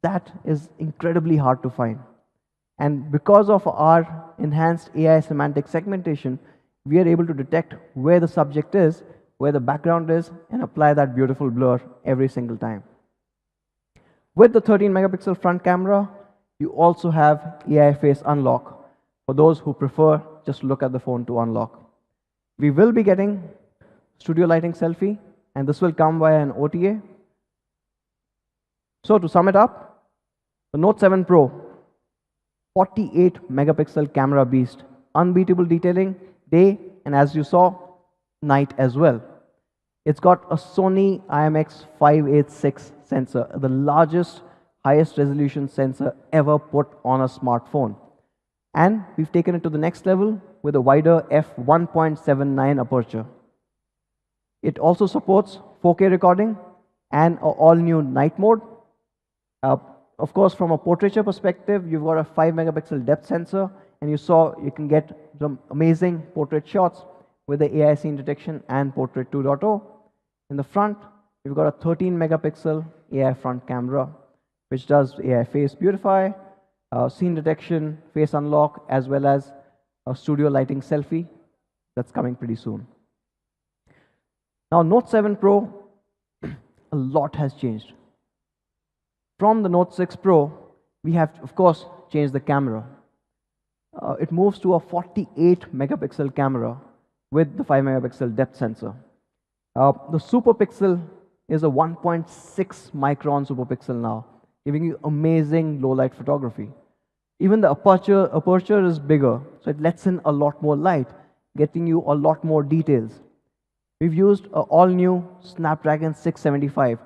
that is incredibly hard to find. And because of our enhanced AI semantic segmentation, we are able to detect where the subject is where the background is and apply that beautiful blur every single time. With the 13 megapixel front camera, you also have AI face unlock for those who prefer just to look at the phone to unlock. We will be getting studio lighting selfie, and this will come via an OTA. So to sum it up, the Note 7 Pro, 48 megapixel camera beast, unbeatable detailing day, and as you saw, night as well. It's got a Sony IMX586 sensor, the largest, highest resolution sensor ever put on a smartphone. And we've taken it to the next level with a wider f1.79 aperture. It also supports 4K recording and an all-new night mode. Of course, from a portraiture perspective, you've got a 5 megapixel depth sensor, and you saw you can get some amazing portrait shots with the AI scene detection and Portrait 2.0. In the front, you've got a 13 megapixel AI front camera, which does AI face beautify, scene detection, face unlock, as well as a studio lighting selfie that's coming pretty soon. Now, Note 7 Pro, a lot has changed. From the Note 6 Pro, we have, of course, changed the camera. It moves to a 48 megapixel camera with the 5 megapixel depth sensor. The super pixel is a 1.6 micron super pixel now, giving you amazing low light photography. Even the aperture is bigger, so it lets in a lot more light, getting you a lot more details. We've used an all-new Snapdragon 675,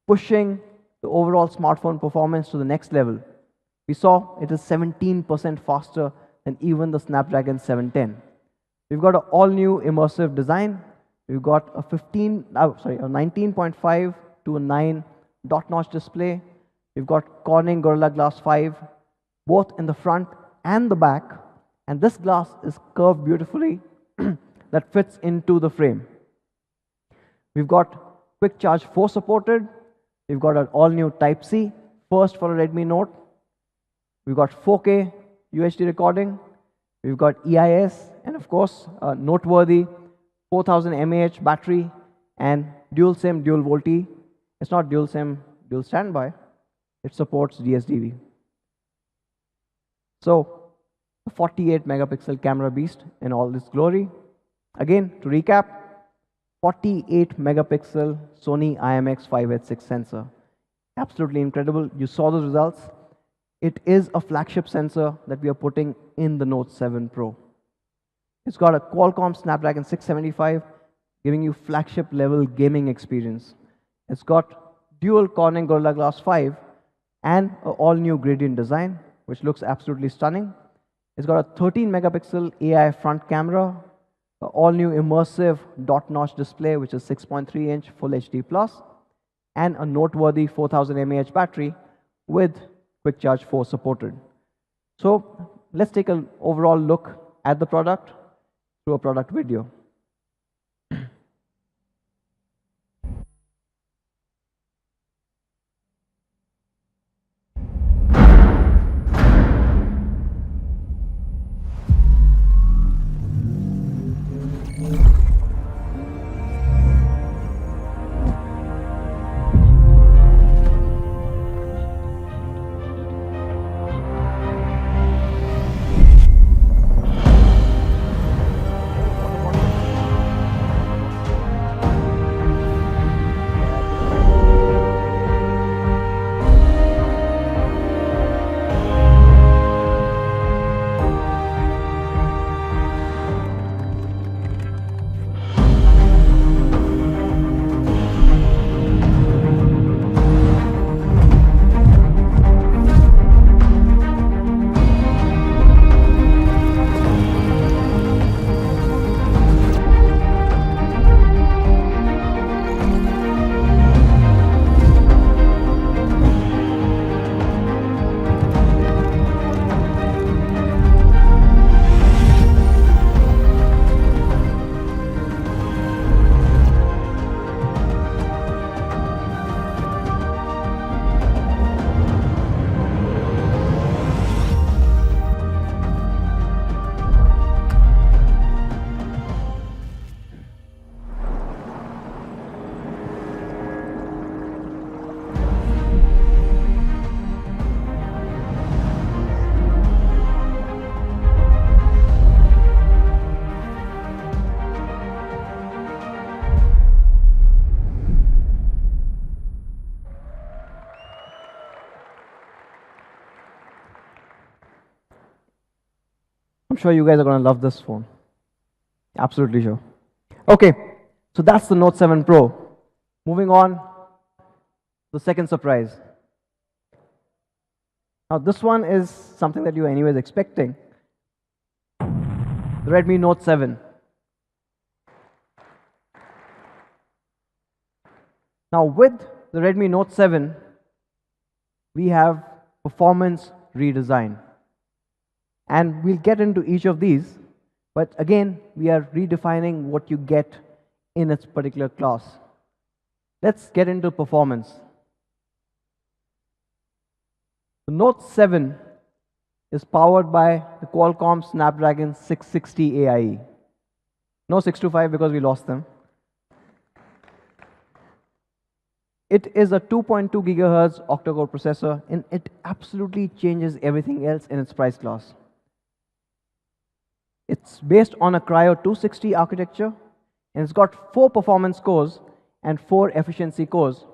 pushing the overall smartphone performance to the next level. We saw it is 17% faster than even the Snapdragon 710. We've got an all-new immersive design. We've got a 19.5 to a 9 dot-notch display. We've got Corning Gorilla Glass 5, both in the front and the back. And this glass is curved beautifully that fits into the frame. We've got Quick Charge 4 supported. We've got an all-new Type-C, first for a Redmi Note. We've got 4K UHD recording. We've got EIS, and of course, a noteworthy 4000 mAh battery and dual SIM, dual VoLTE. It's not dual SIM, dual standby. It supports DSDV. So, a 48 megapixel camera beast in all its glory. Again, to recap, 48 megapixel Sony IMX586 sensor. Absolutely incredible. You saw the results. It is a flagship sensor that we are putting in the Note 7 Pro. It's got a Qualcomm Snapdragon 675, giving you flagship level gaming experience. It's got dual Corning Gorilla Glass 5 and an all-new gradient design, which looks absolutely stunning. It's got a 13 megapixel AI front camera, an all-new immersive dot-notch display, which is 6.3 inch Full HD+, and a noteworthy 4000 mAh battery with Quick Charge 4 supported. So let's take an overall look at the product through a product video. sure you guys are going to love this phone. Absolutely sure. Okay, so that's the Note 7 Pro. Moving on, the second surprise. Now this one is something that you were anyways expecting. The Redmi Note 7. Now with the Redmi Note 7, we have performance redesign. And we'll get into each of these, but again, we are redefining what you get in its particular class. Let's get into performance. The Note 7 is powered by the Qualcomm Snapdragon 660 AIE. No 625 because we lost them. It is a 2.2 gigahertz octa-core processor, and it absolutely changes everything else in its price class. It's based on a Cryo 260 architecture, and it's got 4 performance cores and 4 efficiency cores.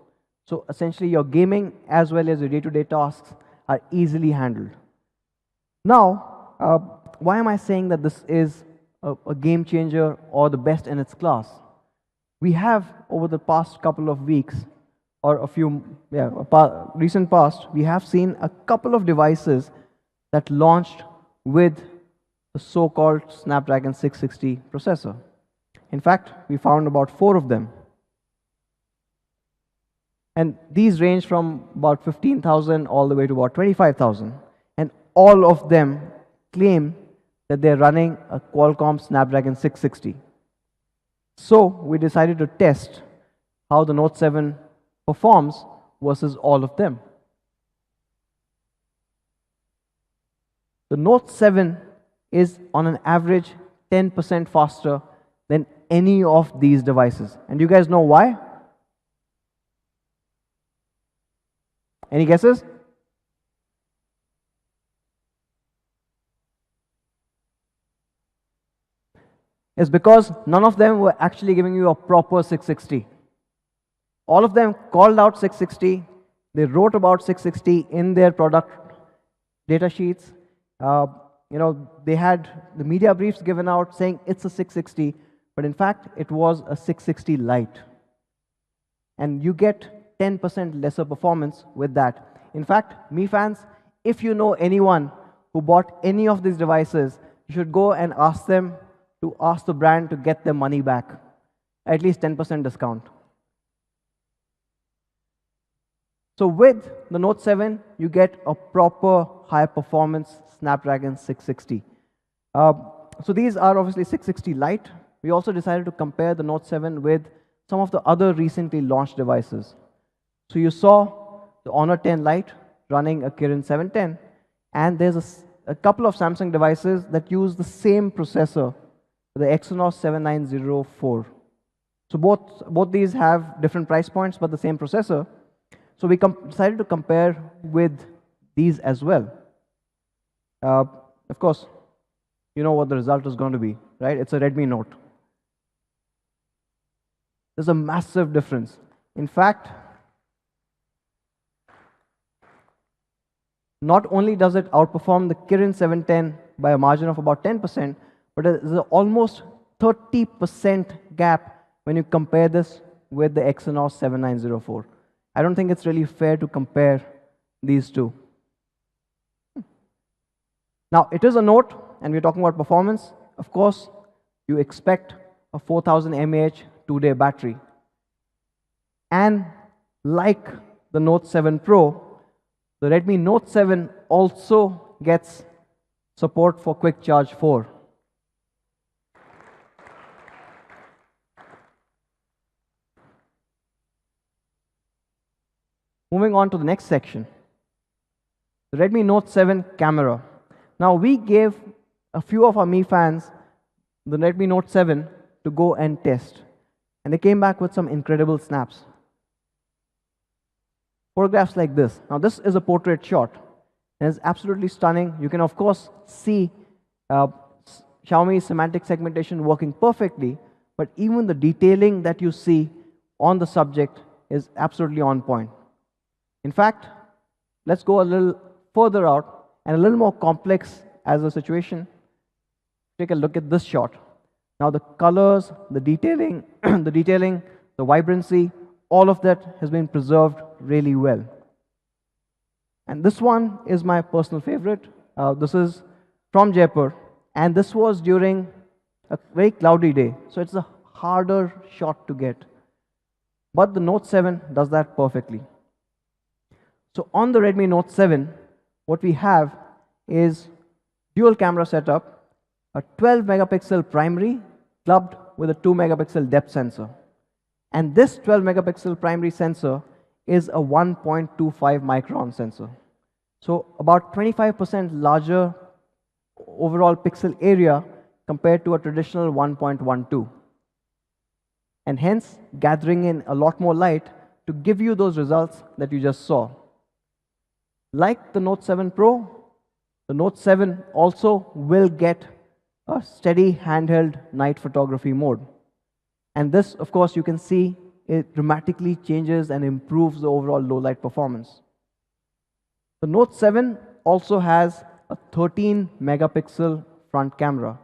So essentially, your gaming as well as your day-to-day tasks are easily handled. Now, why am I saying that this is a game changer or the best in its class? We have, over the past couple of weeks, or recent past, we have seen a couple of devices that launched with the so-called Snapdragon 660 processor. In fact, we found about 4 of them. And these range from about 15,000 all the way to about 25,000. And all of them claim that they're running a Qualcomm Snapdragon 660. So we decided to test how the Note 7 performs versus all of them. The Note 7 is on an average 10% faster than any of these devices. And you guys know why? Any guesses? It's because none of them were actually giving you a proper 660. All of them called out 660. They wrote about 660 in their product data sheets. They had the media briefs given out saying it's a 660, but in fact, it was a 660 Lite. And you get 10% lesser performance with that. In fact, Mi fans, if you know anyone who bought any of these devices, you should go and ask them to ask the brand to get their money back, at least 10% discount. So with the Note 7, you get a proper high-performance Snapdragon 660. So these are obviously 660 Lite. We also decided to compare the Note 7 with some of the other recently launched devices. So you saw the Honor 10 Lite running a Kirin 710, and there's a couple of Samsung devices that use the same processor, the Exynos 7904. So both these have different price points, but the same processor. So we decided to compare with these as well. Of course, you know what the result is going to be, right? It's a Redmi Note. There's a massive difference. In fact, not only does it outperform the Kirin 710 by a margin of about 10%, but there's an almost 30% gap when you compare this with the Exynos 7904. I don't think it's really fair to compare these two. Now, it is a Note, and we're talking about performance. Of course, you expect a 4000 mAh 2-day battery. And like the Note 7 Pro, the Redmi Note 7 also gets support for Quick Charge 4. Moving on to the next section, the Redmi Note 7 camera. Now, we gave a few of our Mi fans the Redmi Note 7 to go and test, and they came back with some incredible snaps. Photographs like this. Now, this is a portrait shot, and it's absolutely stunning. You can, of course, see Xiaomi's semantic segmentation working perfectly, but even the detailing that you see on the subject is absolutely on point. In fact, let's go a little further out and a little more complex as a situation. take a look at this shot. Now the colors, the detailing, the vibrancy, all of that has been preserved really well. And this one is my personal favorite. This is from Jaipur, and this was during a very cloudy day, so it's a harder shot to get. But the Note 7 does that perfectly. So on the Redmi Note 7, what we have is dual camera setup, a 12 megapixel primary clubbed with a 2 megapixel depth sensor. And this 12 megapixel primary sensor is a 1.25 micron sensor. So about 25% larger overall pixel area compared to a traditional 1.12. And hence gathering in a lot more light to give you those results that you just saw. Like the Note 7 Pro, the Note 7 also will get a steady handheld night photography mode. And this, of course, you can see it dramatically changes and improves the overall low light performance. The Note 7 also has a 13 megapixel front camera,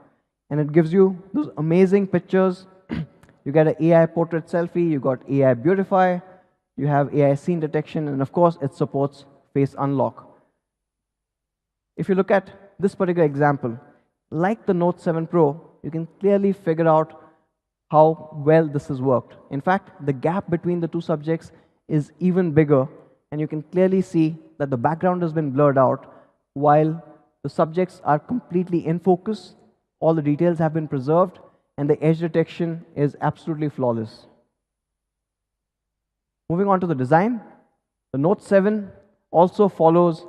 and it gives you those amazing pictures. You get an AI portrait selfie, you got AI beautify, you have AI scene detection, and of course it supports face unlock. If you look at this particular example, like the Note 7 Pro, you can clearly figure out how well this has worked. In fact, the gap between the two subjects is even bigger, and you can clearly see that the background has been blurred out while the subjects are completely in focus, all the details have been preserved, and the edge detection is absolutely flawless. Moving on to the design, the Note 7 also follows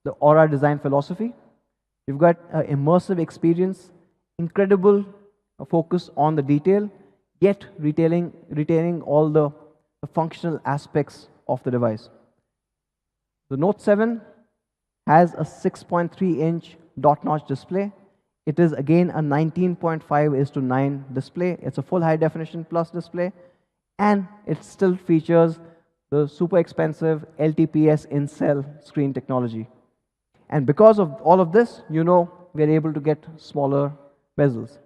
the Aura design philosophy. You've got an immersive experience, incredible focus on the detail, yet retaining all the functional aspects of the device. The Note 7 has a 6.3-inch dot-notch display. It is again a 19.5:9 display. It's a full high definition plus display, and it still features the super expensive LTPS in-cell screen technology. And because of all of this, you know we're able to get smaller bezels.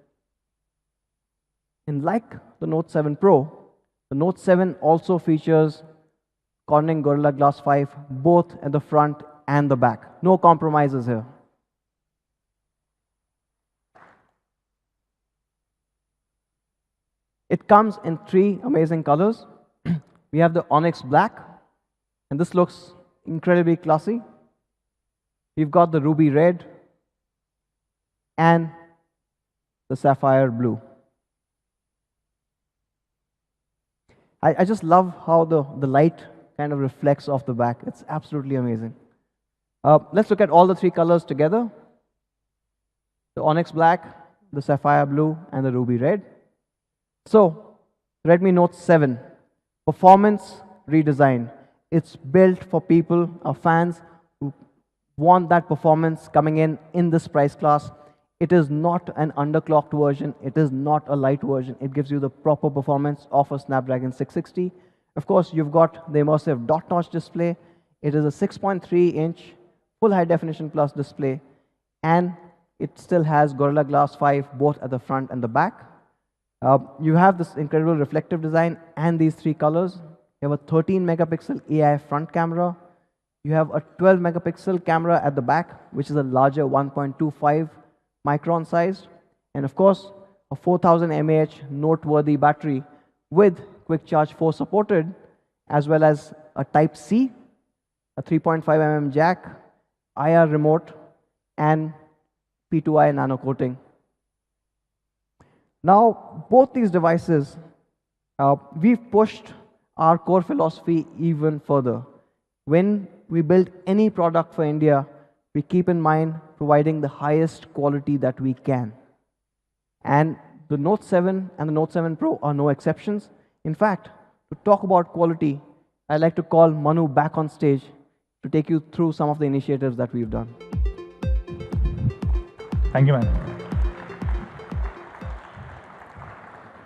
And like the Note 7 Pro, the Note 7 also features Corning Gorilla Glass 5 both at the front and the back. No compromises here. It comes in 3 amazing colors. We have the Onyx Black, and this looks incredibly classy. We've got the Ruby Red and the Sapphire Blue. I just love how the light kind of reflects off the back. It's absolutely amazing. Let's look at all the 3 colors together. The Onyx Black, the Sapphire Blue, and the Ruby Red. So, Redmi Note 7, performance redesign. It's built for people, our fans, who want that performance coming in this price class. It is not an underclocked version. It is not a light version. It gives you the proper performance of a Snapdragon 660. Of course, you've got the immersive dot-notch display. It is a 6.3-inch full high definition plus display, and it still has Gorilla Glass 5 both at the front and the back. You have this incredible reflective design and these 3 colors. You have a 13 megapixel AI front camera. You have a 12 megapixel camera at the back, which is a larger 1.25 micron size. And of course, a 4000 mAh noteworthy battery with Quick Charge 4 supported, as well as a Type-C, a 3.5 mm jack, IR remote, and P2I nano coating. Now, both these devices, we've pushed our core philosophy even further. When we build any product for India, we keep in mind providing the highest quality that we can. And the Note 7 and the Note 7 Pro are no exceptions. In fact, to talk about quality, I'd like to call Manu back on stage to take you through some of the initiatives that we've done. Thank you, man.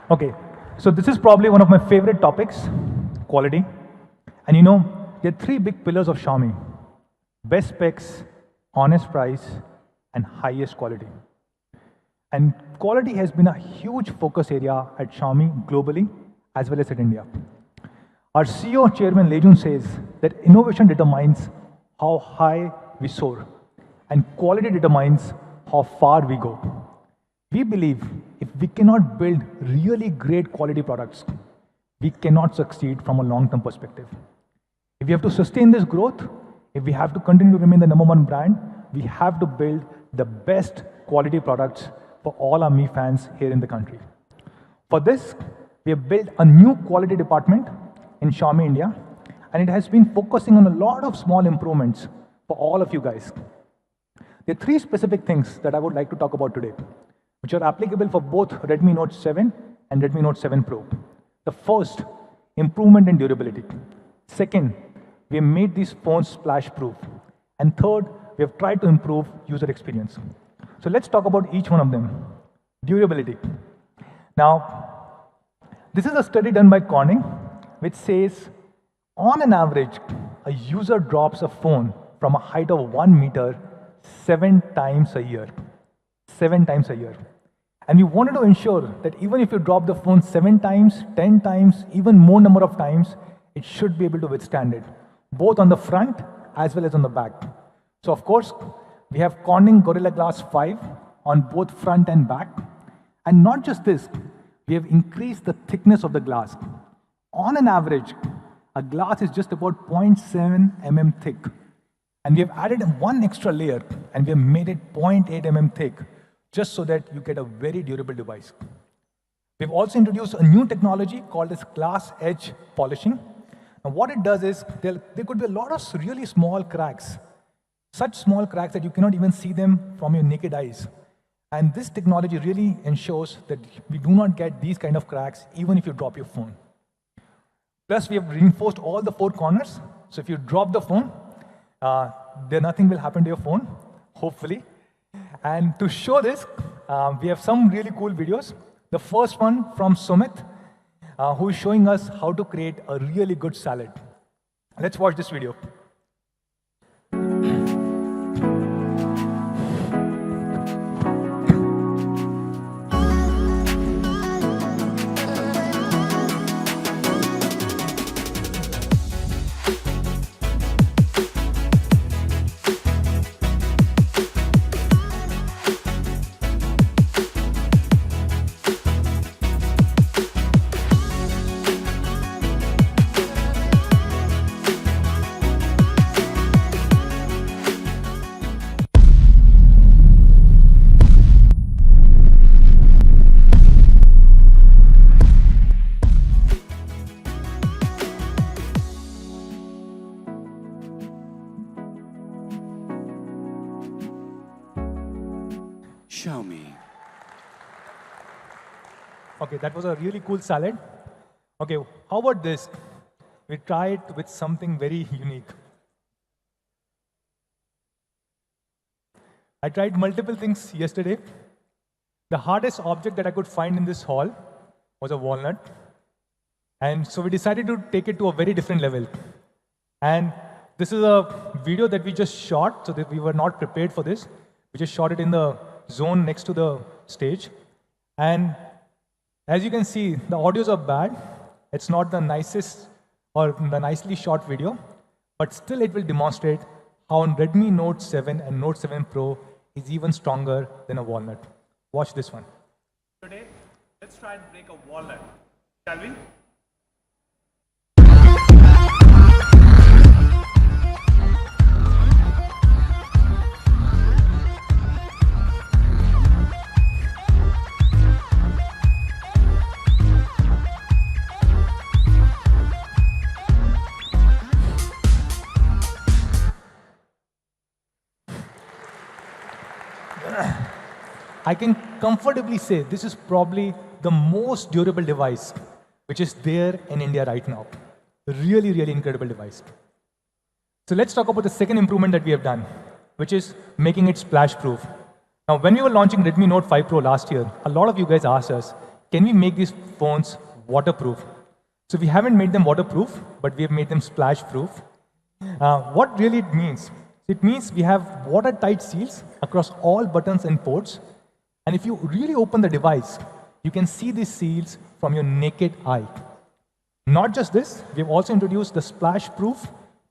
Okay, so this is probably one of my favorite topics, quality. And you know, there are 3 big pillars of Xiaomi: best specs, honest price, and highest quality. And quality has been a huge focus area at Xiaomi globally as well as in India. Our CEO Chairman Lejun says that innovation determines how high we soar and quality determines how far we go. We believe if we cannot build really great quality products, we cannot succeed from a long-term perspective. If we have to sustain this growth, if we have to continue to remain the #1 brand, we have to build the best quality products for all our Mi fans here in the country. For this, we have built a new quality department in Xiaomi India, and it has been focusing on a lot of small improvements for all of you guys. There are three specific things that I would like to talk about today, which are applicable for both Redmi Note 7 and Redmi Note 7 Pro. The first, improvement in durability. Second, we have made these phones splash-proof. And third, we have tried to improve user experience. So let's talk about each one of them. Durability. Now, this is a study done by Corning, which says, on an average, a user drops a phone from a height of 1 meter 7 times a year. 7 times a year. And we wanted to ensure that even if you drop the phone 7 times, 10 times, even more number of times, it should be able to withstand it, both on the front as well as on the back. So of course, we have Corning Gorilla Glass 5 on both front and back. And not just this, we have increased the thickness of the glass. On an average, a glass is just about 0.7 mm thick. And we have added one extra layer and we have made it 0.8 mm thick, just so that you get a very durable device. We've also introduced a new technology called as glass edge polishing. And what it does is, there could be a lot of really small cracks, such small cracks that you cannot even see them from your naked eyes. And this technology really ensures that we do not get these kind of cracks, even if you drop your phone. Plus, we have reinforced all the 4 corners. So if you drop the phone, nothing will happen to your phone, hopefully. And to show this, we have some really cool videos. The first one from Sumit, who is showing us how to create a really good salad. Let's watch this video. Xiaomi. Okay, that was a really cool salad. Okay, how about this? We try it with something very unique. I tried multiple things yesterday. The hardest object that I could find in this hall was a walnut. And so we decided to take it to a very different level. And this is a video that we just shot, so that we were not prepared for this. We just shot it in the zone next to the stage. And as you can see, the audios are bad. It's not the nicest or the nicely shot video, but still it will demonstrate how Redmi Note 7 and Note 7 Pro is even stronger than a walnut. Watch this one. Today, let's try and break a walnut, shall we? I can comfortably say this is probably the most durable device which is there in India right now. Really, really incredible device. So let's talk about the second improvement that we have done, which is making it splash-proof. Now, when we were launching Redmi Note 5 Pro last year, a lot of you guys asked us, can we make these phones waterproof? So we haven't made them waterproof, but we have made them splash-proof. What really it means? It means we have watertight seals across all buttons and ports. And if you really open the device, you can see these seals from your naked eye. Not just this, we've also introduced the splash-proof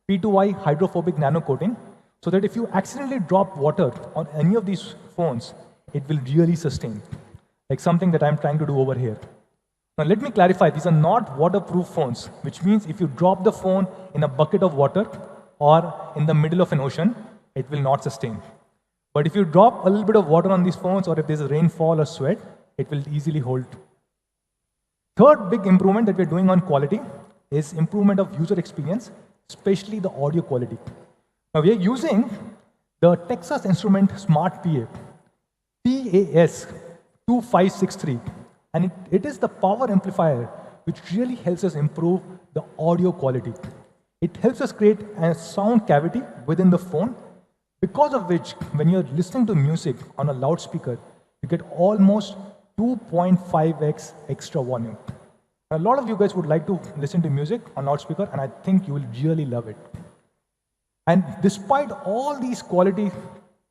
P2I hydrophobic nano coating, so that if you accidentally drop water on any of these phones, it will really sustain, like something that I'm trying to do over here. Now let me clarify, these are not waterproof phones, which means if you drop the phone in a bucket of water or in the middle of an ocean, it will not sustain. But if you drop a little bit of water on these phones, or if there's a rainfall or sweat, it will easily hold. Third big improvement that we're doing on quality is improvement of user experience, especially the audio quality. Now we are using the Texas Instrument Smart PA, PAS2563, and it is the power amplifier which really helps us improve the audio quality. It helps us create a sound cavity within the phone, because of which, when you're listening to music on a loudspeaker, you get almost 2.5x extra volume. A lot of you guys would like to listen to music on loudspeaker, and I think you will really love it. And despite all these quality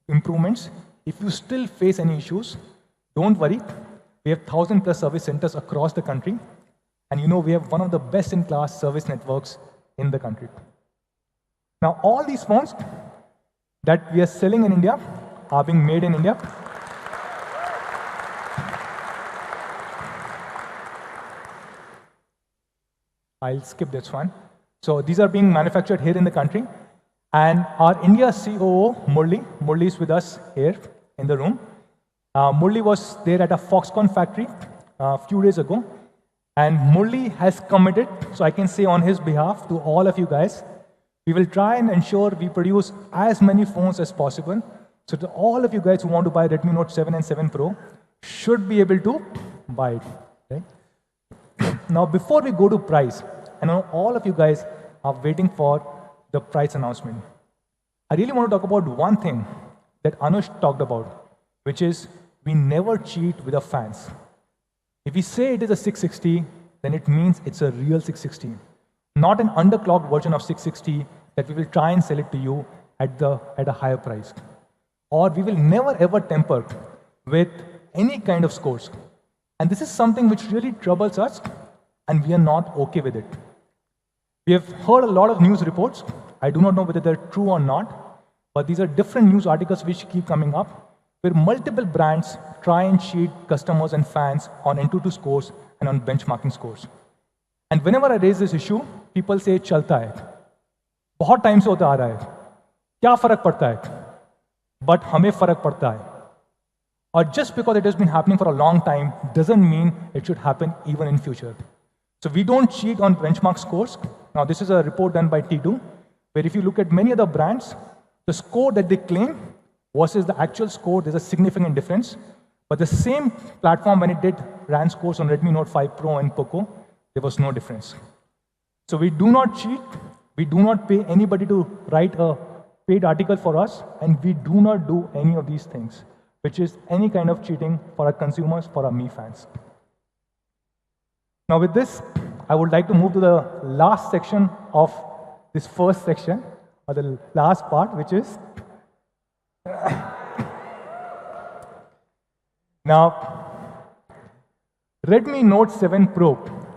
improvements, if you still face any issues, don't worry. We have 1,000+ service centers across the country, and you know we have one of the best-in-class service networks in the country. Now, all these phones that we are selling in India are being made in India. I'll skip this one. So these are being manufactured here in the country. And our India COO, Murli is with us here in the room. Murli was there at a Foxconn factory a few days ago. And Murli has committed, so I can say on his behalf to all of you guys, we will try and ensure we produce as many phones as possible. So to all of you guys who want to buy Redmi Note 7 and 7 Pro should be able to buy it. Okay? Now, before we go to price, I know all of you guys are waiting for the price announcement. I really want to talk about one thing that Anush talked about, which is we never cheat with our fans. If we say it is a 660, then it means it's a real 660, not an underclocked version of 660 that we will try and sell it to you at a higher price. Or we will never ever tamper with any kind of scores. And this is something which really troubles us, and we are not okay with it. We have heard a lot of news reports. I do not know whether they're true or not, but these are different news articles which keep coming up, where multiple brands try and cheat customers and fans on Antutu scores and on benchmarking scores. And whenever I raise this issue, people say, "Chalta hai. बहुत time से होता आ रहा है. क्या फर्क पड़ता है?" But हमें फर्क पड़ता है. Or just because it has been happening for a long time doesn't mean it should happen even in future. So we don't cheat on benchmark scores. Now this is a report done by T2, where if you look at many other brands, the score that they claim versus the actual score, there's a significant difference. But the same platform, when it ran scores on Redmi Note 5 Pro and Poco, there was no difference. So we do not cheat. We do not pay anybody to write a paid article for us, and we do not do any of these things, which is any kind of cheating for our consumers, for our Mi fans. Now with this, I would like to move to the last section of this first section, or the last part, which is now, Redmi Note 7 Pro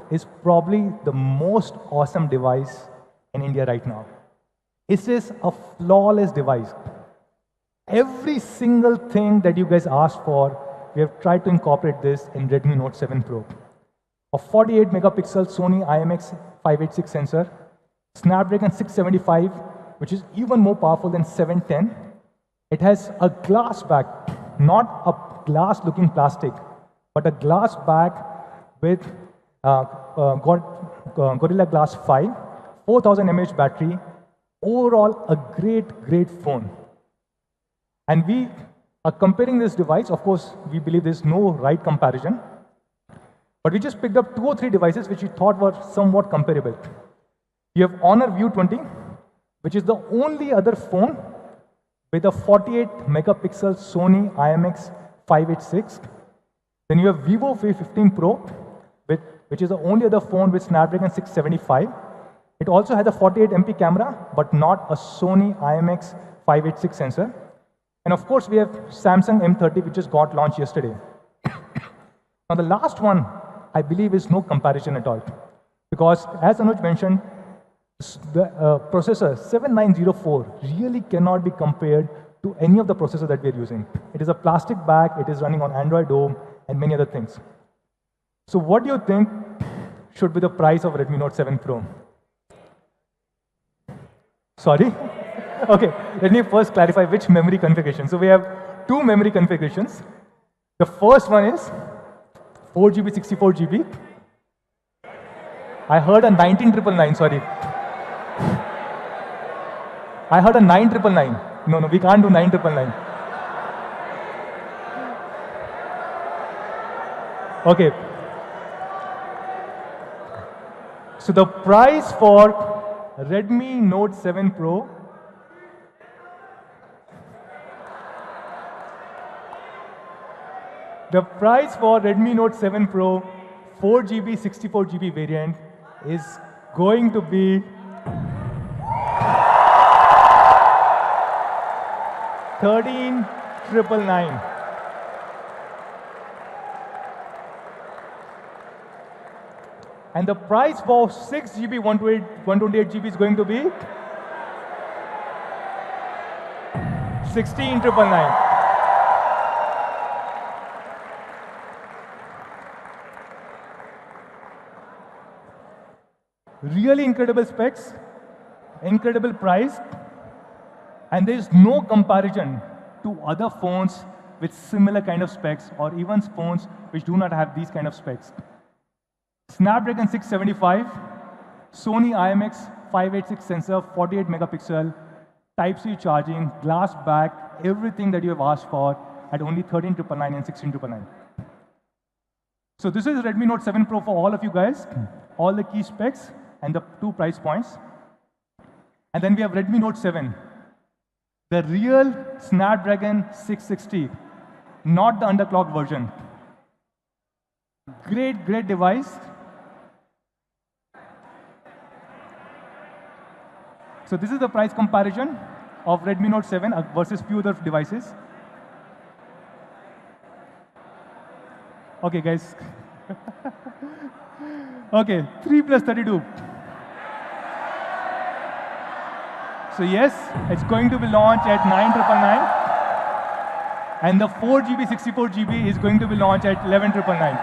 is probably the most awesome device in India right now. It is a flawless device. Every single thing that you guys asked for, we have tried to incorporate this in Redmi Note 7 Pro. A 48 megapixel Sony IMX586 sensor, Snapdragon 675, which is even more powerful than 710. It has a glass back, not a glass-looking plastic, but a glass back with Gorilla Glass 5, 4000 mAh battery. Overall, a great phone. And we are comparing this device. Of course, we believe there's no right comparison. But we just picked up 2 or 3 devices which we thought were somewhat comparable. You have Honor View 20, which is the only other phone with a 48 megapixel Sony IMX586. Then you have Vivo V15 Pro, which is the only other phone with Snapdragon 675. It also has a 48 MP camera, but not a Sony IMX586 sensor. And of course, we have Samsung M30, which just got launched yesterday. Now, the last one, I believe, is no comparison at all. Because as Anuj mentioned, the processor 7904 really cannot be compared to any of the processors that we are using. It is a plastic bag, it is running on Android Home, and many other things. So what do you think should be the price of Redmi Note 7 Pro? Sorry? Okay, let me first clarify which memory configuration. So we have two memory configurations. The first one is 4GB, 64GB. I heard a 19999, sorry. I heard a 9999. No, we can't do 9999. Okay. So the price for Redmi Note 7 Pro The price for Redmi Note 7 Pro 4GB, 64GB variant is going to be 13,999. And the price for 6GB, 128GB is going to be 16,999. Really incredible specs, incredible price, and there is no comparison to other phones with similar kind of specs or even phones which do not have these kind of specs. Snapdragon 675, Sony IMX586 sensor, 48 megapixel, Type-C charging, glass back, everything that you have asked for at only 13,999 and 16,999. So this is Redmi Note 7 Pro for all of you guys, all the key specs and the two price points. And then we have Redmi Note 7, the real Snapdragon 660, not the underclocked version. Great, great device. So this is the price comparison of Redmi Note 7 versus few other devices. Okay, guys. Okay, 3 plus 32. So yes, it's going to be launched at 9,999. And the 4GB, 64GB is going to be launched at 11,999.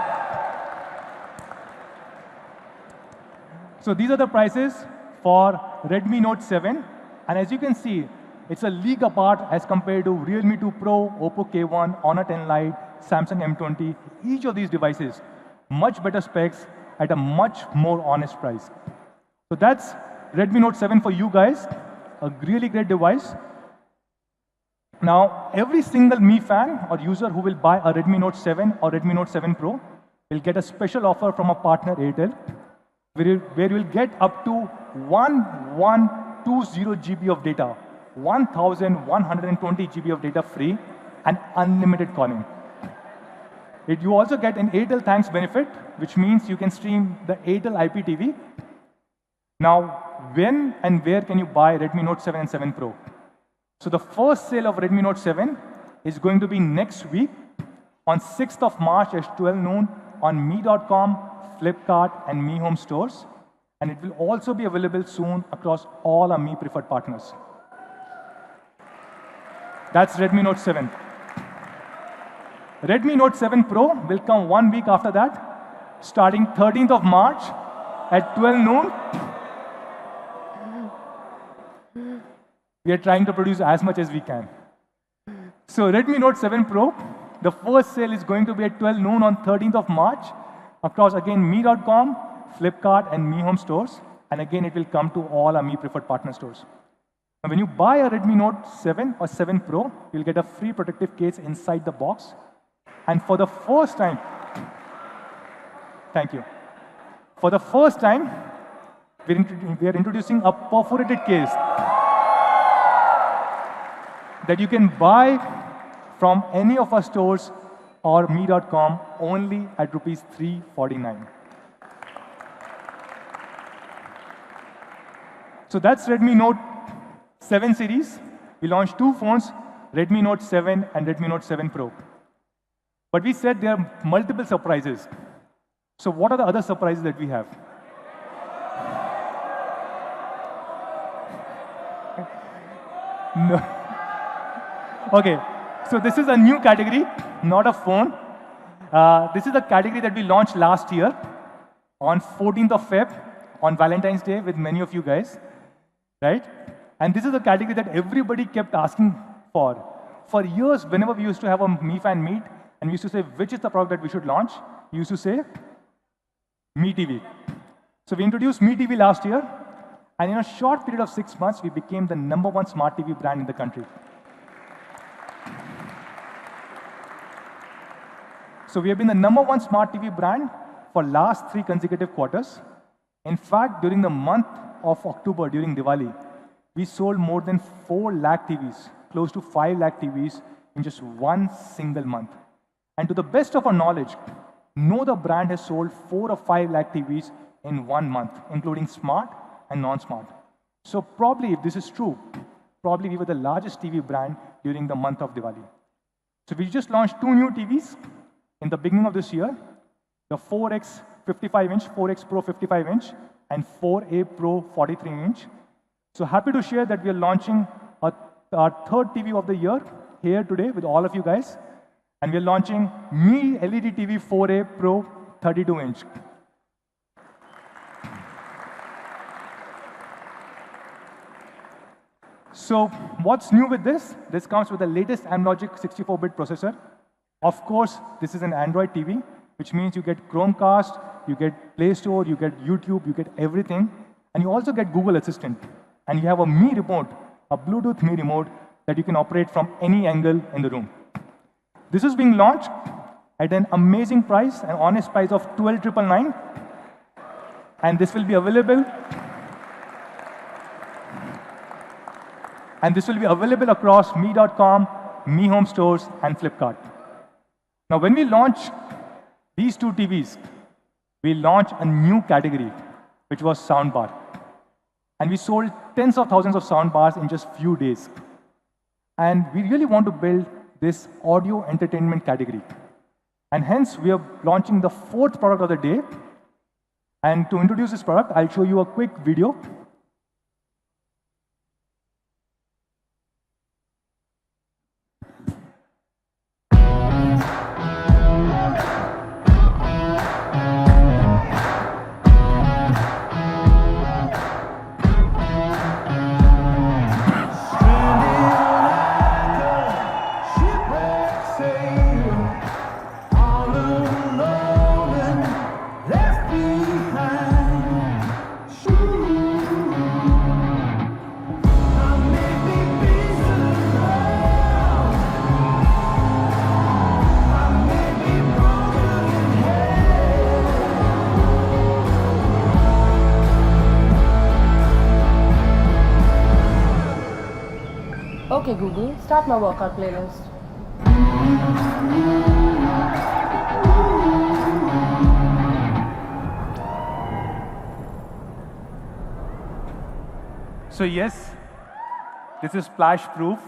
So these are the prices for Redmi Note 7. And as you can see, it's a league apart as compared to Realme 2 Pro, Oppo K1, Honor 10 Lite, Samsung M20. Each of these devices, much better specs at a much more honest price. So that's Redmi Note 7 for you guys. A really great device. Now, every single Mi fan or user who will buy a Redmi Note 7 or Redmi Note 7 Pro will get a special offer from a partner Airtel, where you will get up to 1120 GB of data, 1,120 GB of data free, and unlimited calling. You also get an Airtel Thanks benefit, which means you can stream the Airtel IPTV. Now, when and where can you buy Redmi Note 7 and 7 Pro? So the first sale of Redmi Note 7 is going to be next week on 6th of March at 12 noon on Mi.com, Flipkart, and Mi Home stores. And it will also be available soon across all our Mi preferred partners. That's Redmi Note 7. Redmi Note 7 Pro will come 1 week after that, starting 13th of March at 12 noon. We are trying to produce as much as we can. So Redmi Note 7 Pro, the first sale is going to be at 12 noon on 13th of March across, again, Mi.com, Flipkart, and Mi Home stores. And again, it will come to all our Mi preferred partner stores. Now, when you buy a Redmi Note 7 or 7 Pro, you'll get a free protective case inside the box. And for the first time, thank you. For the first time, we are introducing a perforated case that you can buy from any of our stores or Mi.com only at rupees 349. So that's Redmi Note 7 series. We launched two phones, Redmi Note 7 and Redmi Note 7 Pro. But we said there are multiple surprises. So what are the other surprises that we have? No. Okay, so this is a new category, not a phone. This is a category that we launched last year on 14th of Feb, on Valentine's Day with many of you guys, right? And this is a category that everybody kept asking for. For years, whenever we used to have a Mi Fan meet, and we used to say, which is the product that we should launch? We used to say, Mi TV. So we introduced Mi TV last year, and in a short period of 6 months, we became the #1 smart TV brand in the country. So we have been the #1 smart TV brand for last 3 consecutive quarters. In fact, during the month of October, during Diwali, we sold more than 4 lakh TVs, close to 5 lakh TVs in just one single month. And to the best of our knowledge, no other brand has sold 4 or 5 lakh TVs in 1 month, including smart and non-smart. So probably, if this is true, probably we were the largest TV brand during the month of Diwali. So we just launched 2 new TVs in the beginning of this year, the 4X 55-inch, 4X Pro 55-inch, and 4A Pro 43-inch. So happy to share that we are launching our 3rd TV of the year here today with all of you guys. And we are launching Mi LED TV 4A Pro 32-inch. So what's new with this? This comes with the latest Amlogic 64-bit processor. Of course, this is an Android TV, which means you get Chromecast, you get Play Store, you get YouTube, you get everything. And you also get Google Assistant. And you have a Mi remote, a Bluetooth Mi remote that you can operate from any angle in the room. This is being launched at an amazing price, an honest price of 12,999. And this will be available. And this will be available across Mi.com, Mi Home Stores, and Flipkart. Now, when we launch these 2 TVs, we launched a new category, which was soundbar. And we sold tens of thousands of soundbars in just few days. And we really want to build this audio entertainment category. And hence, we are launching the 4th product of the day. And to introduce this product, I'll show you a quick video. Okay, Google, start my workout playlist. So yes, this is splash proof.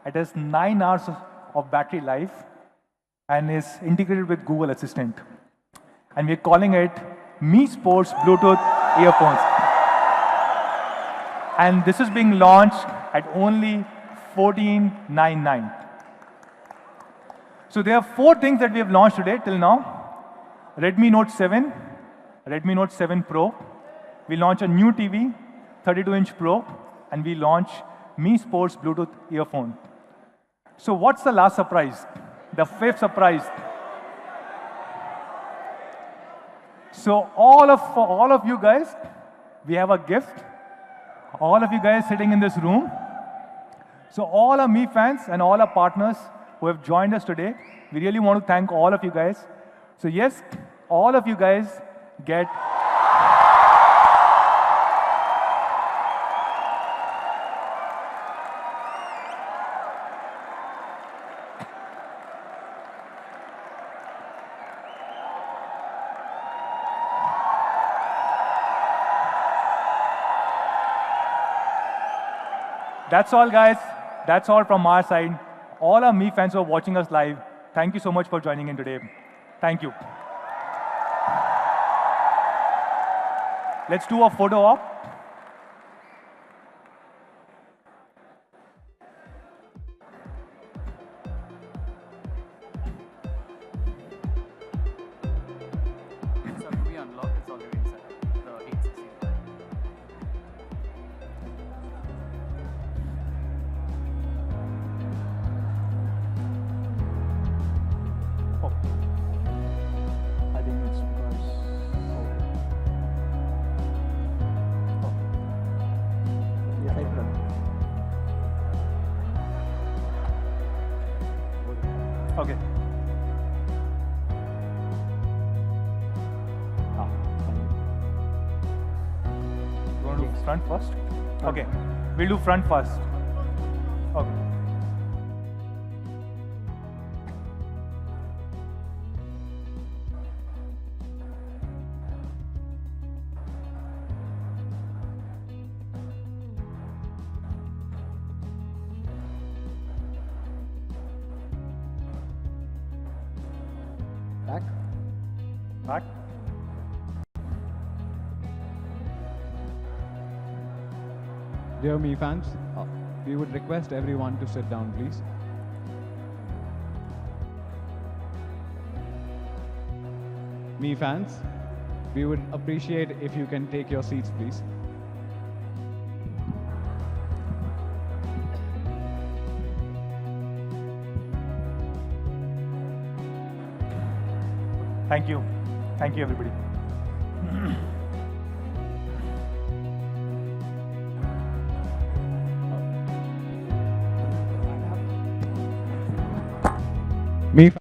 It has 9 hours of battery life and is integrated with Google Assistant. And we're calling it Mi Sports Bluetooth earphones. And this is being launched at only 14,999. So there are 4 things that we have launched today till now. Redmi Note 7, Redmi Note 7 Pro. We launch a new TV, 32-inch Pro, and we launch Mi Sports Bluetooth earphone. So what's the last surprise? The 5th surprise. So for all of you guys, we have a gift. All of you guys sitting in this room. So all our Mi fans and all our partners who have joined us today, we really want to thank all of you guys. So yes, all of you guys get That's all, guys. That's all from our side. all our Me fans who are watching us live, thank you so much for joining in today. Thank you. Let's do a photo op. So we unlock, it's already inside the 860. Oh. I think it's because. Oh. Yes, I can. Okay. Ah, fine. You want to do front first? Okay. We'll do front first. Okay. Back. Back. Dear Me fans, we would request everyone to sit down, please. Me fans, we would appreciate if you can take your seats, please. Thank you. Thank you, everybody. Me